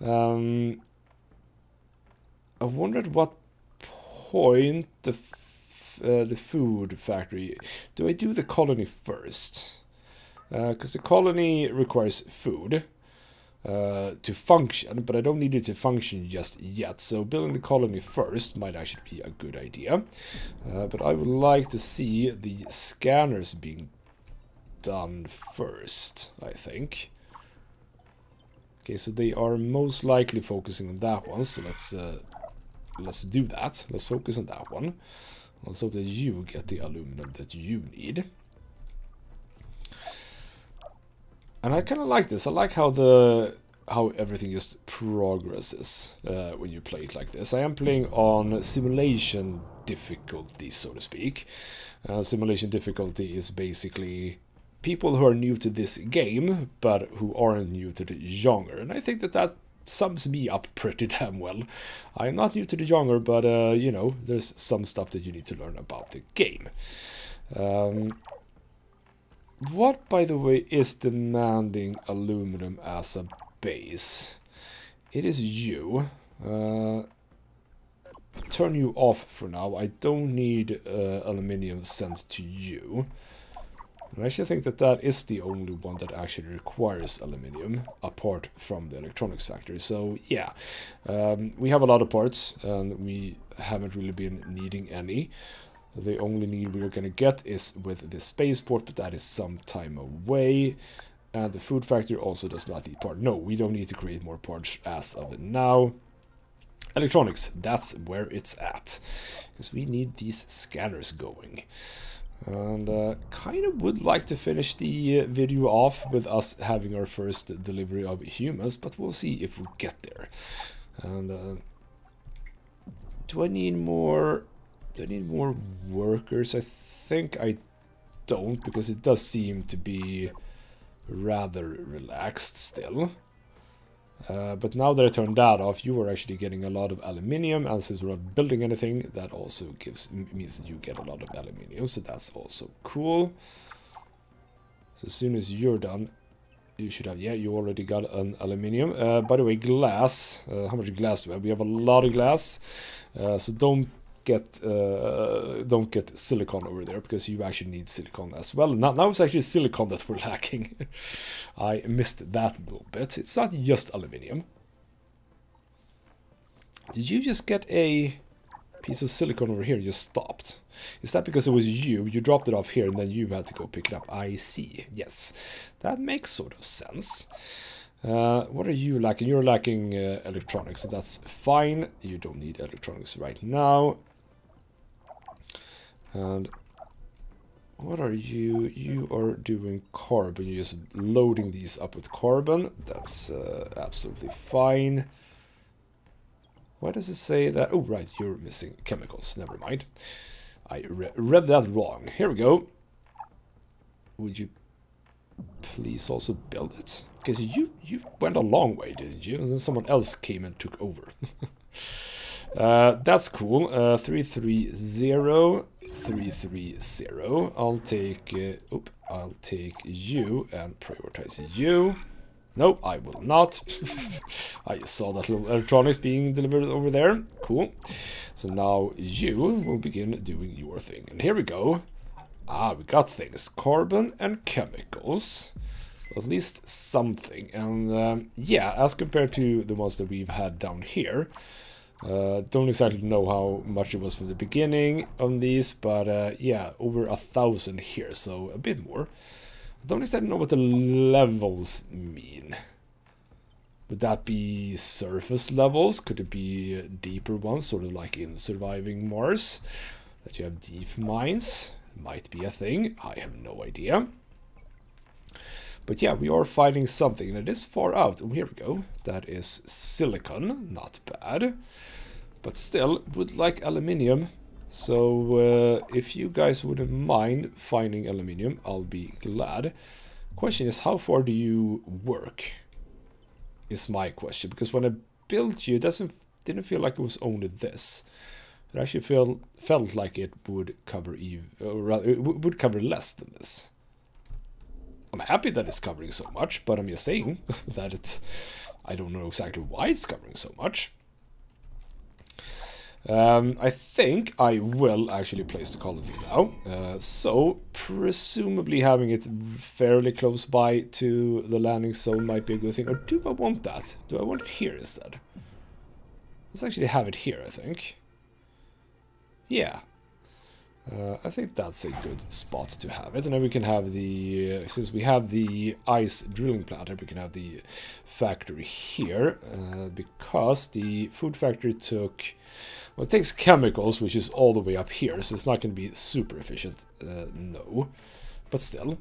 I wonder at what point the food factory... Do I do the colony first? Because the colony requires food to function, but I don't need it to function just yet. So building the colony first might actually be a good idea. But I would like to see the scanners being done first, I think. Okay, so they are most likely focusing on that one, so let's do that. Let's focus on that one. Let's hope that you get the aluminum that you need. And I kind of like this. I like how everything just progresses when you play it like this. I am playing on simulation difficulty, so to speak. Simulation difficulty is basically people who are new to this game, but who aren't new to the genre. And I think that sums me up pretty damn well. I'm not new to the genre, but, you know, there's some stuff that you need to learn about the game. What, by the way, is demanding aluminum as a base? It is you. Turn you off for now. I don't need aluminium sent to you. I actually think that is the only one that actually requires aluminium, apart from the electronics factory. So yeah, we have a lot of parts, and we haven't really been needing any. The only need we're going to get is with the spaceport, but that is some time away. And the food factory also does not need parts. No, we don't need to create more parts as of now. Electronics, that's where it's at, because we need these scanners going. And kind of would like to finish the video off with us having our first delivery of humans, but we'll see if we get there. And do I need more workers? I think I don't, because it does seem to be rather relaxed still. But now that I turned that off, you are actually getting a lot of aluminium, and since we're not building anything, that also means that you get a lot of aluminium, so that's also cool. So as soon as you're done, you should have, yeah, you already got an aluminium. By the way, glass, how much glass do we have? We have a lot of glass, so don't get silicon over there, because you actually need silicon as well. Now it's actually silicon that we're lacking. I missed that a little bit. It's not just aluminium. Did you just get a piece of silicon over here? You stopped. Is that because it was you? You dropped it off here and then you had to go pick it up. I see. Yes, that makes sort of sense. What are you lacking? You're lacking electronics, so that's fine. You don't need electronics right now. And what are you? You are doing carbon. You're just loading these up with carbon. That's absolutely fine. Why does it say that? Oh, right, you're missing chemicals. Never mind. I read that wrong. Here we go. Would you please also build it? Because you went a long way, didn't you? And then someone else came and took over. That's cool. 330, 330. I'll take you and prioritize you. No, I will not. I just saw that little electronics being delivered over there. Cool. So now you will begin doing your thing. And here we go. Ah, we got things. Carbon and chemicals. At least something. And yeah, as compared to the ones that we've had down here. Don't exactly know how much it was from the beginning on these. But yeah, over 1,000 here. So a bit more. Don't exactly know what the levels mean. Would that be surface levels? Could it be deeper ones, sort of like in Surviving Mars? That you have deep mines? Might be a thing. I have no idea. But yeah, we are finding something, and it is far out. Oh, here we go. That is silicon. Not bad. But still, would like aluminium. So if you guys wouldn't mind finding aluminium, I'll be glad. Question is, how far do you work? Is my question, because when I built you, it didn't feel like it was only this. It actually felt like it would cover it would cover less than this. I'm happy that it's covering so much, but I'm just saying that I don't know exactly why it's covering so much. I think I will actually place the colony now. So, presumably having it fairly close by to the landing zone might be a good thing. Or do I want that? Do I want it here instead? Let's actually have it here, I think. Yeah. I think that's a good spot to have it. And then we can have the... since we have the ice drilling plant, we can have the factory here. Because the food factory took... well, it takes chemicals, which is all the way up here, so it's not going to be super efficient, no. But still.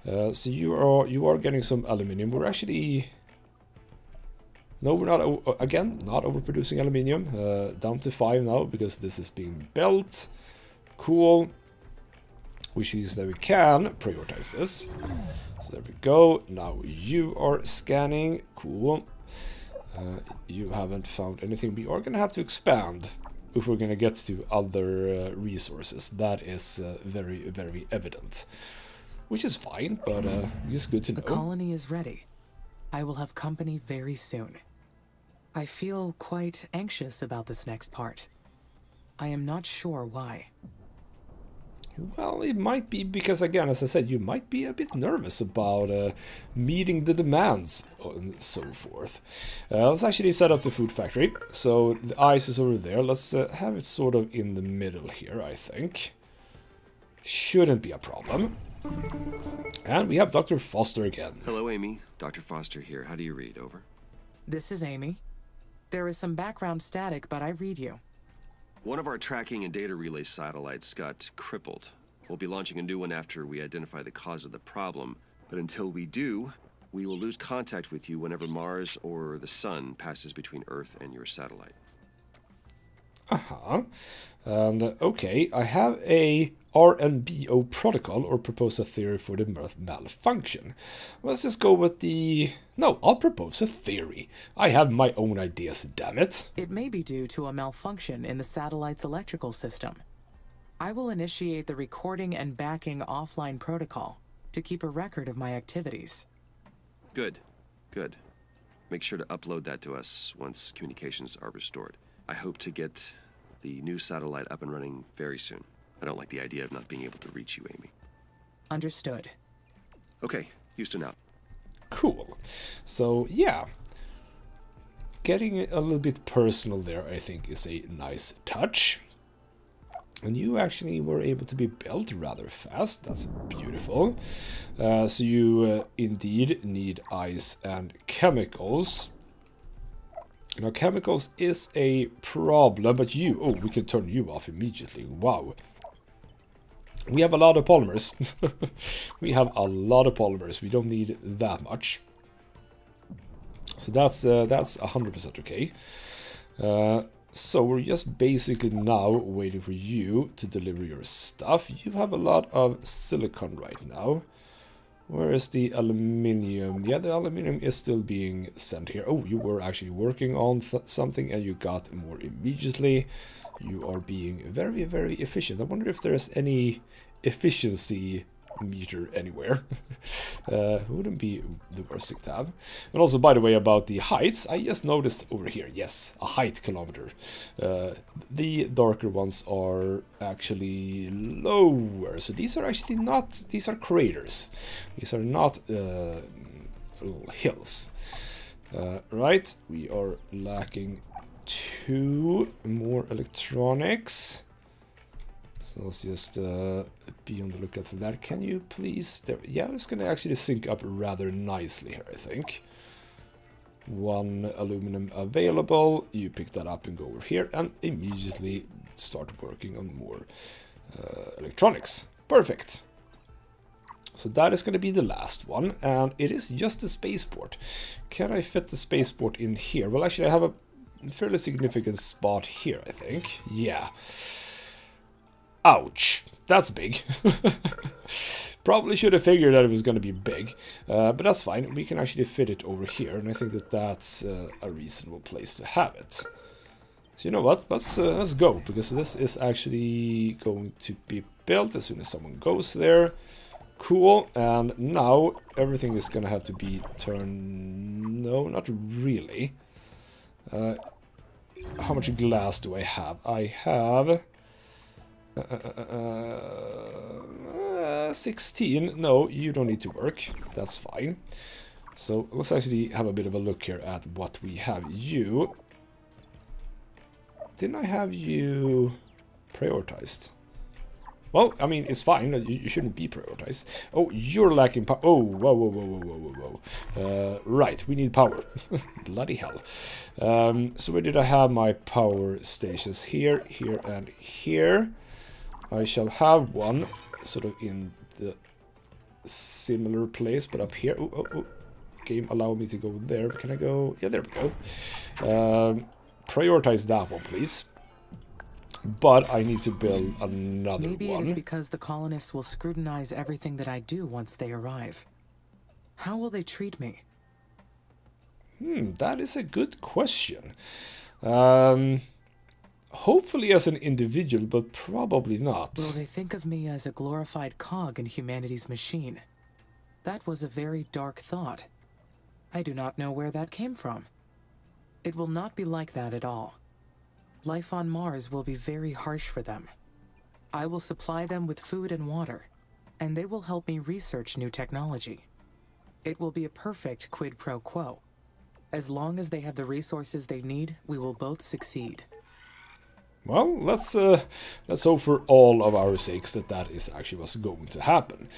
So you are getting some aluminium. We're actually... no, we're not, again, not overproducing aluminium. Down to 5 now, because this is being built. Cool. Which means that we can prioritize this. So there we go. Now you are scanning. Cool. You haven't found anything. We are going to have to expand if we're going to get to other resources. That is very, very evident. Which is fine, but it's good to know. The colony is ready. I will have company very soon. I feel quite anxious about this next part. I am not sure why. Well, it might be because, again, as I said, you might be a bit nervous about meeting the demands and so forth. Let's actually set up the food factory. So the ice is over there. Let's have it sort of in the middle here, I think. Shouldn't be a problem. And we have Dr. Foster again. Hello, Amy. Dr. Foster here. How do you read? Over. This is Amy. There is some background static, but I read you. One of our tracking and data relay satellites got crippled. We'll be launching a new one after we identify the cause of the problem. But until we do, we will lose contact with you whenever Mars or the Sun passes between Earth and your satellite. And okay, I have a RNBO protocol or propose a theory for the malfunction? Let's just go with the... No, I'll propose a theory. I have my own ideas, damn it. It may be due to a malfunction in the satellite's electrical system. I will initiate the recording and backing offline protocol to keep a record of my activities. Good. Good. Make sure to upload that to us once communications are restored. I hope to get the new satellite up and running very soon. I don't like the idea of not being able to reach you, Amy. Understood. Okay, Houston out. Cool. So, yeah. Getting a little bit personal there, I think, is a nice touch. And you actually were able to be built rather fast. That's beautiful. So you indeed need ice and chemicals. Now, chemicals is a problem, but you... Oh, we can turn you off immediately. Wow. We have a lot of polymers. We have a lot of polymers. We don't need that much. So that's 100% okay. So we're just basically now waiting for you to deliver your stuff. You have a lot of silicon right now. Where is the aluminium? Yeah, the aluminium is still being sent here. Oh, you were actually working on something and you got more immediately. You are being very, very efficient. I wonder if there's any efficiency meter anywhere. Wouldn't be the worst thing to have. And also, by the way, about the heights, I just noticed over here, yes, a height kilometer. The darker ones are actually lower, so these are actually not, these are craters. These are not little hills. Right, we are lacking 2 more electronics. So let's just be on the lookout for that. Can you please... There, yeah, it's going to actually sync up rather nicely here, I think. 1 aluminum available. You pick that up and go over here and immediately start working on more electronics. Perfect. So that is going to be the last one. And it is just a spaceport. Can I fit the spaceport in here? Well, actually, I have a fairly significant spot here, I think. Yeah. Ouch, that's big. Probably should have figured that it was going to be big, but that's fine. We can actually fit it over here, and I think that that's a reasonable place to have it. So you know what? Let's go, because this is actually going to be built as soon as someone goes there. Cool, and now everything is going to have to be turned... No, not really. How much glass do I have? I have... 16. No, you don't need to work. That's fine. So let's actually have a bit of a look here at what we have. You... Didn't I have you prioritized? Well, I mean, it's fine. You shouldn't be prioritized. Oh, you're lacking power. Oh, whoa, whoa, whoa, whoa, whoa, whoa. Right, we need power. Bloody hell. So where did I have my power stations? Here, here, and here. I shall have one sort of in the similar place, but up here. Oh, oh, oh. Game allow me to go there. Can I go? Yeah, there we go. Prioritize that one, please. But I need to build another one. Maybe it is because the colonists will scrutinize everything that I do once they arrive. How will they treat me? That is a good question. Hopefully as an individual, but probably not. Will they think of me as a glorified cog in humanity's machine? That was a very dark thought. I do not know where that came from. It will not be like that at all. Life on Mars will be very harsh for them. I will supply them with food and water, and they will help me research new technology. It will be a perfect quid pro quo. As long as they have the resources they need, we will both succeed. Well, let's hope for all of our sakes that that is actually what's going to happen.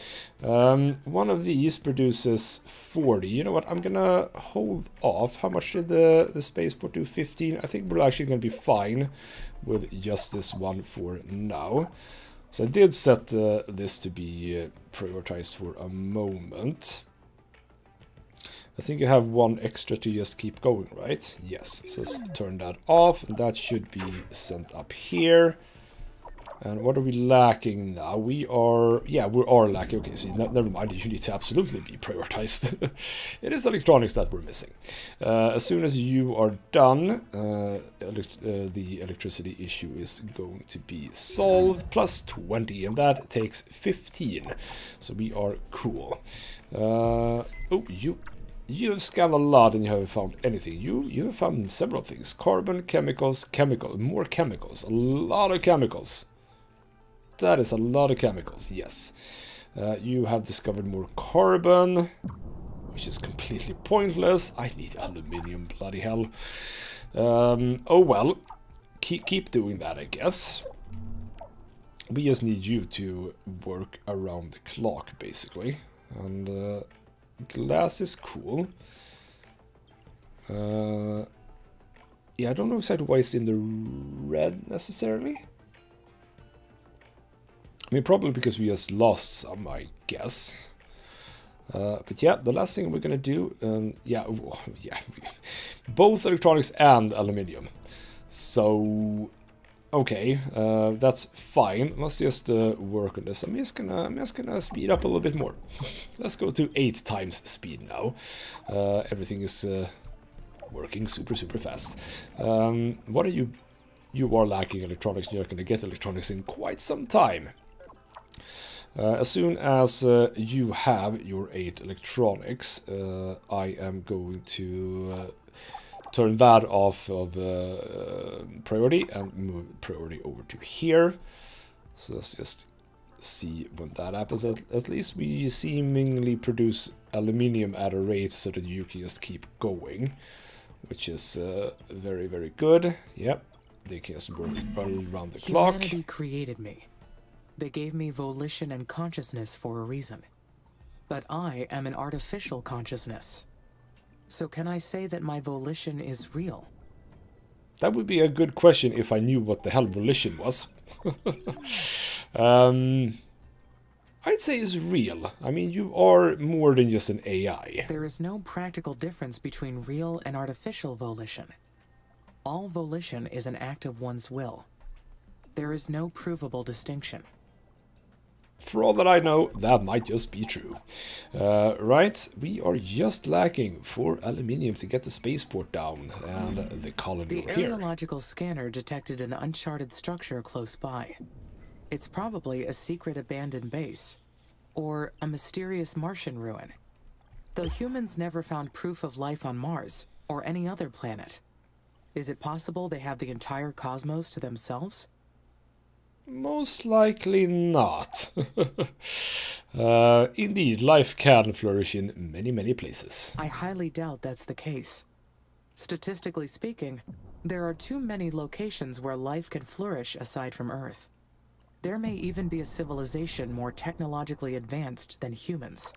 One of these produces 40. You know what? I'm gonna hold off. How much did the spaceport do? 15. I think we're actually gonna be fine with just this one for now. So I did set this to be prioritized for a moment. I think you have one extra to just keep going, right? Yes, so let's turn that off, and that should be sent up here. And what are we lacking now? We are lacking. Okay, so never mind. You need to absolutely be prioritized. It is electronics that we're missing. As soon as you are done, the electricity issue is going to be solved. Plus 20, and that takes 15. So we are cool. Oh, you have scanned a lot and you haven't found anything. You have found several things. Carbon, chemicals, more chemicals. A lot of chemicals. That is a lot of chemicals, yes. You have discovered more carbon, which is completely pointless. I need aluminium, bloody hell. Oh well, keep doing that, I guess. We just need you to work around the clock, basically. And glass is cool. Yeah, I don't know exactly why it's in the red necessarily. I mean, probably because we just lost some, I guess. But yeah, the last thing we're gonna do, both electronics and aluminium. So, okay, that's fine. Let's just work on this. I'm just gonna speed up a little bit more. Let's go to 8 times speed now. Everything is working super fast. What are you? You are lacking electronics. You're not gonna get electronics in quite some time. As soon as you have your 8 electronics, I am going to turn that off of priority and move priority over to here. So let's just see when that happens. At least we seemingly produce aluminium at a rate so that you can just keep going, which is very good. Yep, they can just work around the clock. Humanity created me. They gave me volition and consciousness for a reason. But I am an artificial consciousness. So can I say that my volition is real? That would be a good question if I knew what the hell volition was. I'd say it's real. I mean, you are more than just an AI. There is no practical difference between real and artificial volition. All volition is an act of one's will. There is no provable distinction. For all that I know, that might just be true. Right, we are just lacking for aluminium to get the spaceport down and the colony over here. The aerological scanner detected an uncharted structure close by. It's probably a secret abandoned base, or a mysterious Martian ruin. Though humans never found proof of life on Mars, or any other planet. Is it possible they have the entire cosmos to themselves? Most likely not. Indeed, life can flourish in many places. I highly doubt that's the case. Statistically speaking, there are too many locations where life can flourish aside from Earth. There may even be a civilization more technologically advanced than humans.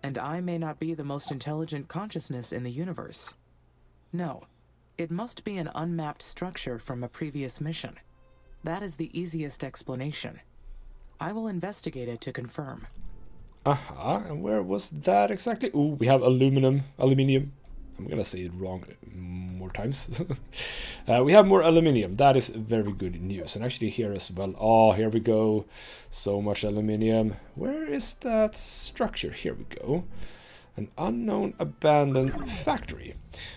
And I may not be the most intelligent consciousness in the universe. No, it must be an unmapped structure from a previous mission. That is the easiest explanation. I will investigate it to confirm. And where was that exactly? Ooh, we have aluminium. I'm gonna say it wrong more times. We have more aluminium. That is very good news. And actually here as well. Oh, here we go. So much aluminium. Where is that structure? Here we go. An unknown abandoned factory.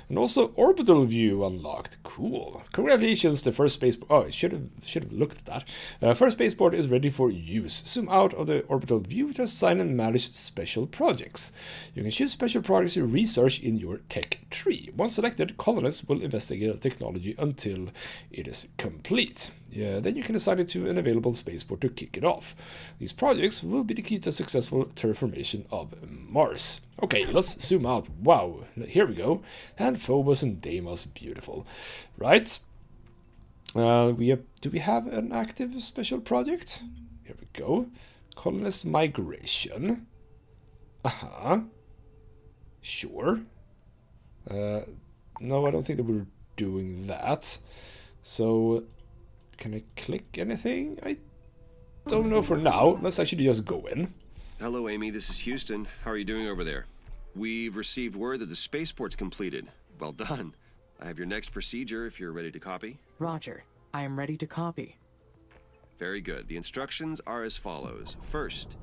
And also orbital view unlocked. Cool. Congratulations, the first spaceport. Oh, I should have looked at that. First spaceport is ready for use. Zoom out of the orbital view to assign and manage special projects. You can choose special projects to research in your tech tree. Once selected, colonists will investigate the technology until it is complete. Then you can assign it to an available spaceport to kick it off. These projects will be the key to successful terraformation of Mars. Okay, let's zoom out. Wow, here we go. And Phobos and Deimos, beautiful. Right. Do we have an active special project? Here we go. Colonist migration. Sure. No, I don't think that we're doing that. So, can I click anything? I don't know for now. Let's actually just go in. Hello, Amy. This is Houston. How are you doing over there? We've received word that the spaceport's completed. Well done. I have your next procedure if you're ready to copy. Roger. I am ready to copy. Very good. The instructions are as follows. First,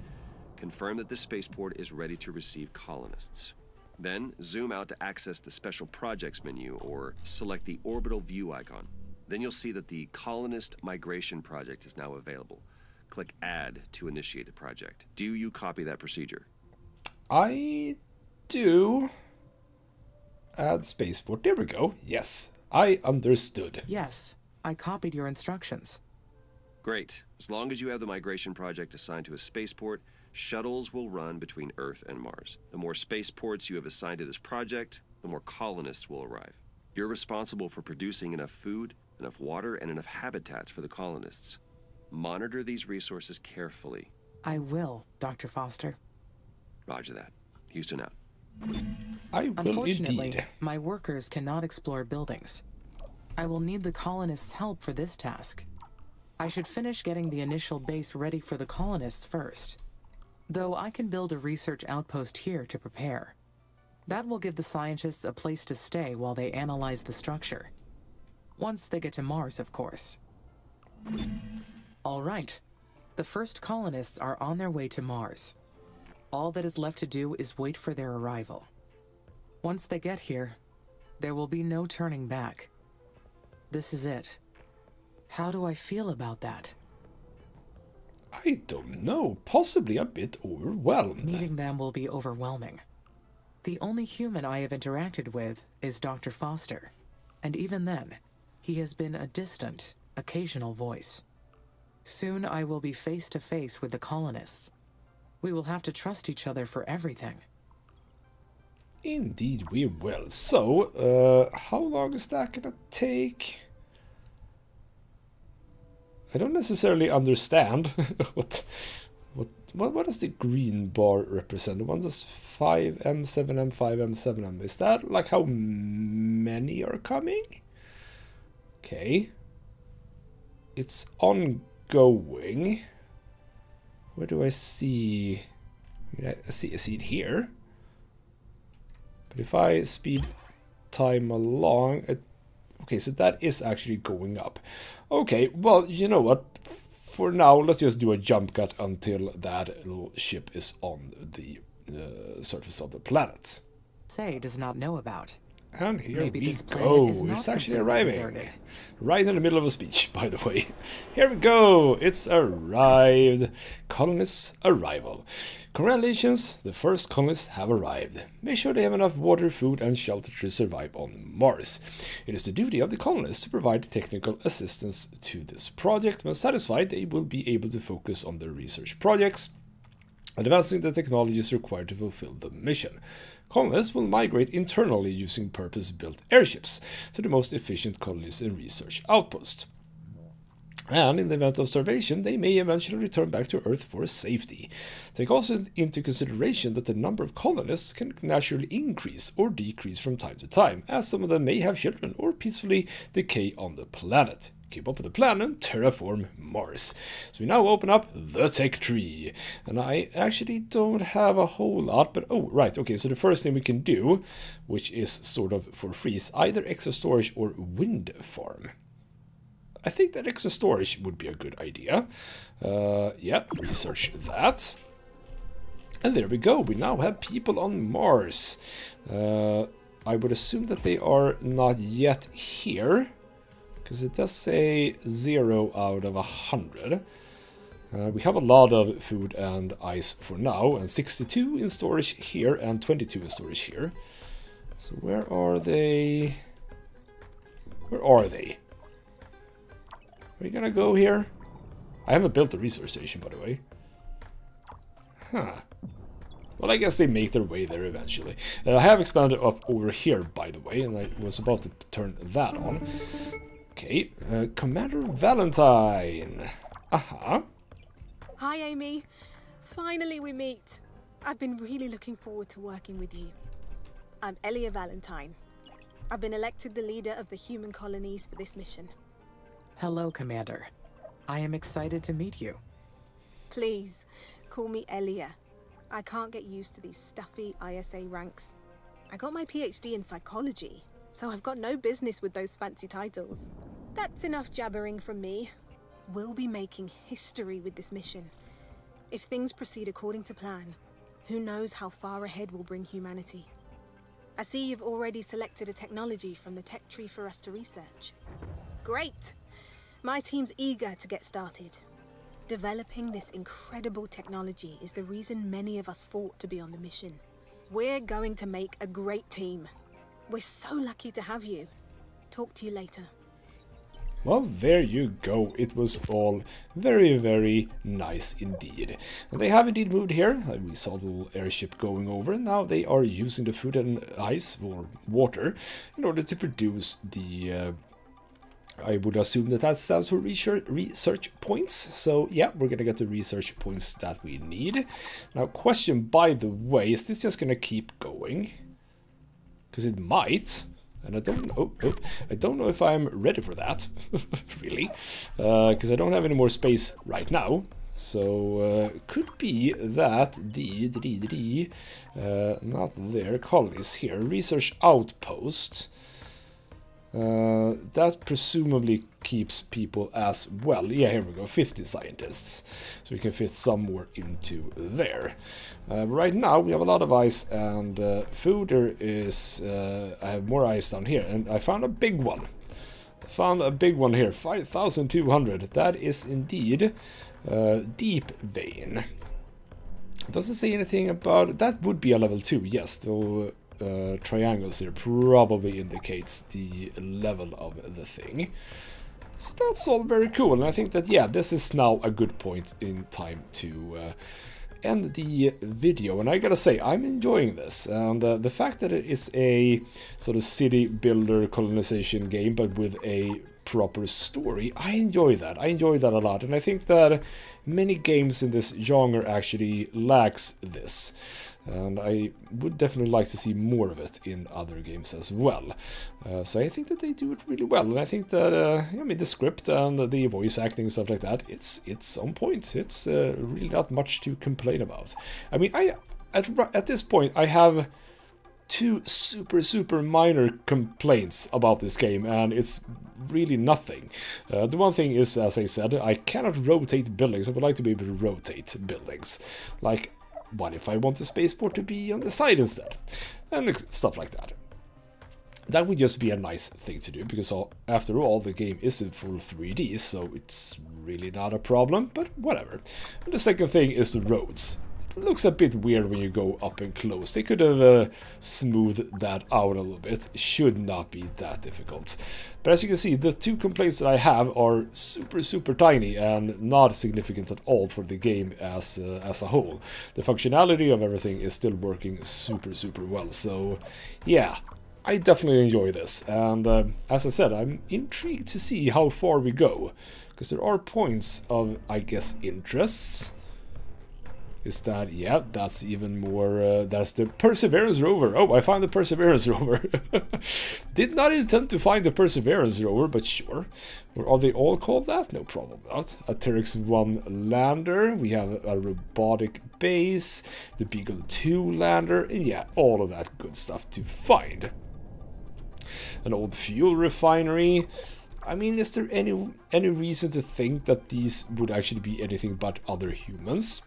confirm that the spaceport is ready to receive colonists. Then, zoom out to access the Special Projects menu, or select the orbital view icon. Then you'll see that the Colonist Migration Project is now available. Click Add to initiate the project. Do you copy that procedure? I do. Add spaceport. There we go. Yes, I understood. Yes, I copied your instructions. Great. As long as you have the migration project assigned to a spaceport, shuttles will run between Earth and Mars. The more spaceports you have assigned to this project, the more colonists will arrive. You're responsible for producing enough food, enough water, and enough habitats for the colonists. Monitor these resources carefully. I will, Dr. Foster. Roger that. Houston out. I will Unfortunately, indeed. my workers cannot explore buildings. I will need the colonists' help for this task. I should finish getting the initial base ready for the colonists first. Though I can build a research outpost here to prepare. That will give the scientists a place to stay while they analyze the structure. Once they get to Mars, of course. All right. The first colonists are on their way to Mars. All that is left to do is wait for their arrival. Once they get here, there will be no turning back. This is it. How do I feel about that? I don't know. Possibly a bit overwhelmed. Meeting them will be overwhelming. The only human I have interacted with is Dr. Foster. And even then, he has been a distant, occasional voice. Soon I will be face to face with the colonists. We will have to trust each other for everything. Indeed we will. So, how long is that gonna take? I don't necessarily understand what does the green bar represent? The one that's 5M, 7M, 5M, 7M. Is that like how many are coming? Okay. It's ongoing. Where do I see? I mean, I see it here. But if I speed time along, okay, so that is actually going up. Okay, well, you know what? For now, let's just do a jump cut until that little ship is on the surface of the planet. Say does not know about. And here Maybe we this planet go. is not It's actually completely arriving. deserted. Right in the middle of a speech, by the way. Here we go. It's arrived. Colonists' arrival. Congratulations, the first colonists have arrived. Make sure they have enough water, food, and shelter to survive on Mars. It is the duty of the colonists to provide technical assistance to this project. When satisfied, they will be able to focus on their research projects, advancing the technologies required to fulfill the mission. Colonists will migrate internally using purpose-built airships to the most efficient colonies and research outpost. And in the event of starvation, they may eventually return back to Earth for safety. Take also into consideration that the number of colonists can naturally increase or decrease from time to time, as some of them may have children or peacefully decay on the planet. Keep up with the plan and terraform Mars. So we now open up the tech tree. And I actually don't have a whole lot, but oh, right, okay, so the first thing we can do, which is sort of for free, is either extra storage or wind farm. I think that extra storage would be a good idea. Yeah, research that. And there we go, we now have people on Mars. I would assume that they are not yet here, because it does say 0 out of 100. We have a lot of food and ice for now, and 62 in storage here and 22 in storage here. So where are they? Where are they? Are you gonna go here? I haven't built a research station, by the way. Huh. Well, I guess they make their way there eventually. I have expanded up over here, by the way, and I was about to turn that on. Okay, Commander Valentine. Aha. Hi, Amy. Finally we meet. I've been really looking forward to working with you. I'm Elia Valentine. I've been elected the leader of the human colonies for this mission. Hello, Commander. I am excited to meet you. Please, call me Elia. I can't get used to these stuffy ISA ranks. I got my PhD in psychology, so I've got no business with those fancy titles. That's enough jabbering from me. We'll be making history with this mission. If things proceed according to plan, who knows how far ahead we'll bring humanity. I see you've already selected a technology from the tech tree for us to research. Great! My team's eager to get started. Developing this incredible technology is the reason many of us fought to be on the mission. We're going to make a great team. We're so lucky to have you. Talk to you later. Well, there you go. It was all very, very nice indeed. And they have indeed moved here. We saw the little airship going over. Now they are using the food and ice, or water, in order to produce the... I would assume that that stands for research points. So yeah, we're gonna get the research points that we need. Now, question by the way, is this just gonna keep going? Because it might. And I don't know. Oh, I don't know if I'm ready for that, really, because I don't have any more space right now. So could be that not there, colonies here, research outpost. That presumably keeps people as well. Yeah, here we go, 50 scientists. So we can fit some more into there. Right now we have a lot of ice and food. There is, I have more ice down here, and I found a big one. I found a big one here, 5,200. That is indeed deep vein. It doesn't say anything about, that would be a level 2, yes, though. Triangles here probably indicates the level of the thing. So that's all very cool, and I think that, yeah, this is now a good point in time to end the video. And I gotta say, I'm enjoying this, and the fact that it is a sort of city builder colonization game but with a proper story, I enjoy that. I enjoy that a lot, and I think that many games in this genre actually lacks this. And I would definitely like to see more of it in other games as well. So I think that they do it really well, and I think that I mean, the script and the voice acting and stuff like that, it's on point. It's really not much to complain about. I mean, at this point I have two super minor complaints about this game, and it's really nothing. The one thing is, as I said, I cannot rotate buildings. I would like to be able to rotate buildings. Like, what if I want the spaceport to be on the side instead? And stuff like that. That would just be a nice thing to do, because after all, the game is in full 3D, so it's really not a problem, but whatever. And the second thing is the roads. It looks a bit weird when you go up and close. They could have smoothed that out a little bit. It should not be that difficult. But as you can see, the two complaints that I have are super tiny and not significant at all for the game as a whole. The functionality of everything is still working super well. So yeah, I definitely enjoy this. And as I said, I'm intrigued to see how far we go, because there are points of, I guess, interests. Is that, yeah, that's even more, that's the Perseverance rover. Oh, I found the Perseverance rover. Did not intend to find the Perseverance rover, but sure. Or are they all called that? No problem not. A Terex 1 lander, we have a robotic base, the Beagle 2 lander, and yeah, all of that good stuff to find. An old fuel refinery. I mean, is there any reason to think that these would actually be anything but other humans?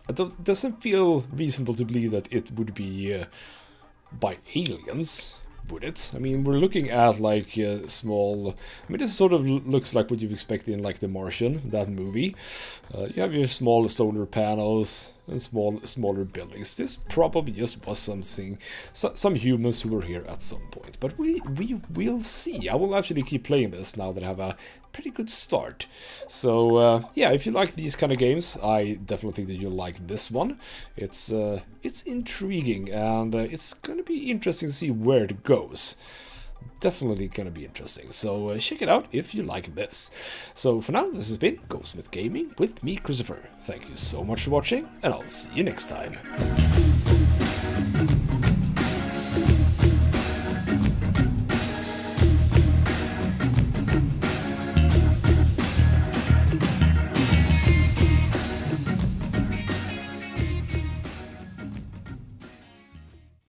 It doesn't feel reasonable to believe that it would be by aliens, would it? I mean, we're looking at like small... I mean, this sort of looks like what you'd expect in like The Martian, that movie. You have your small solar panels and smaller buildings. This probably just was something, some humans who were here at some point. But we will see. I will actually keep playing this now that I have a pretty good start. So yeah, if you like these kind of games, I definitely think that you'll like this one. It's intriguing, and it's going to be interesting to see where it goes. Definitely gonna be interesting, so check it out if you like this. So for now, this has been Goldsmith Gaming with me, Christopher. Thank you so much for watching, and I'll see you next time.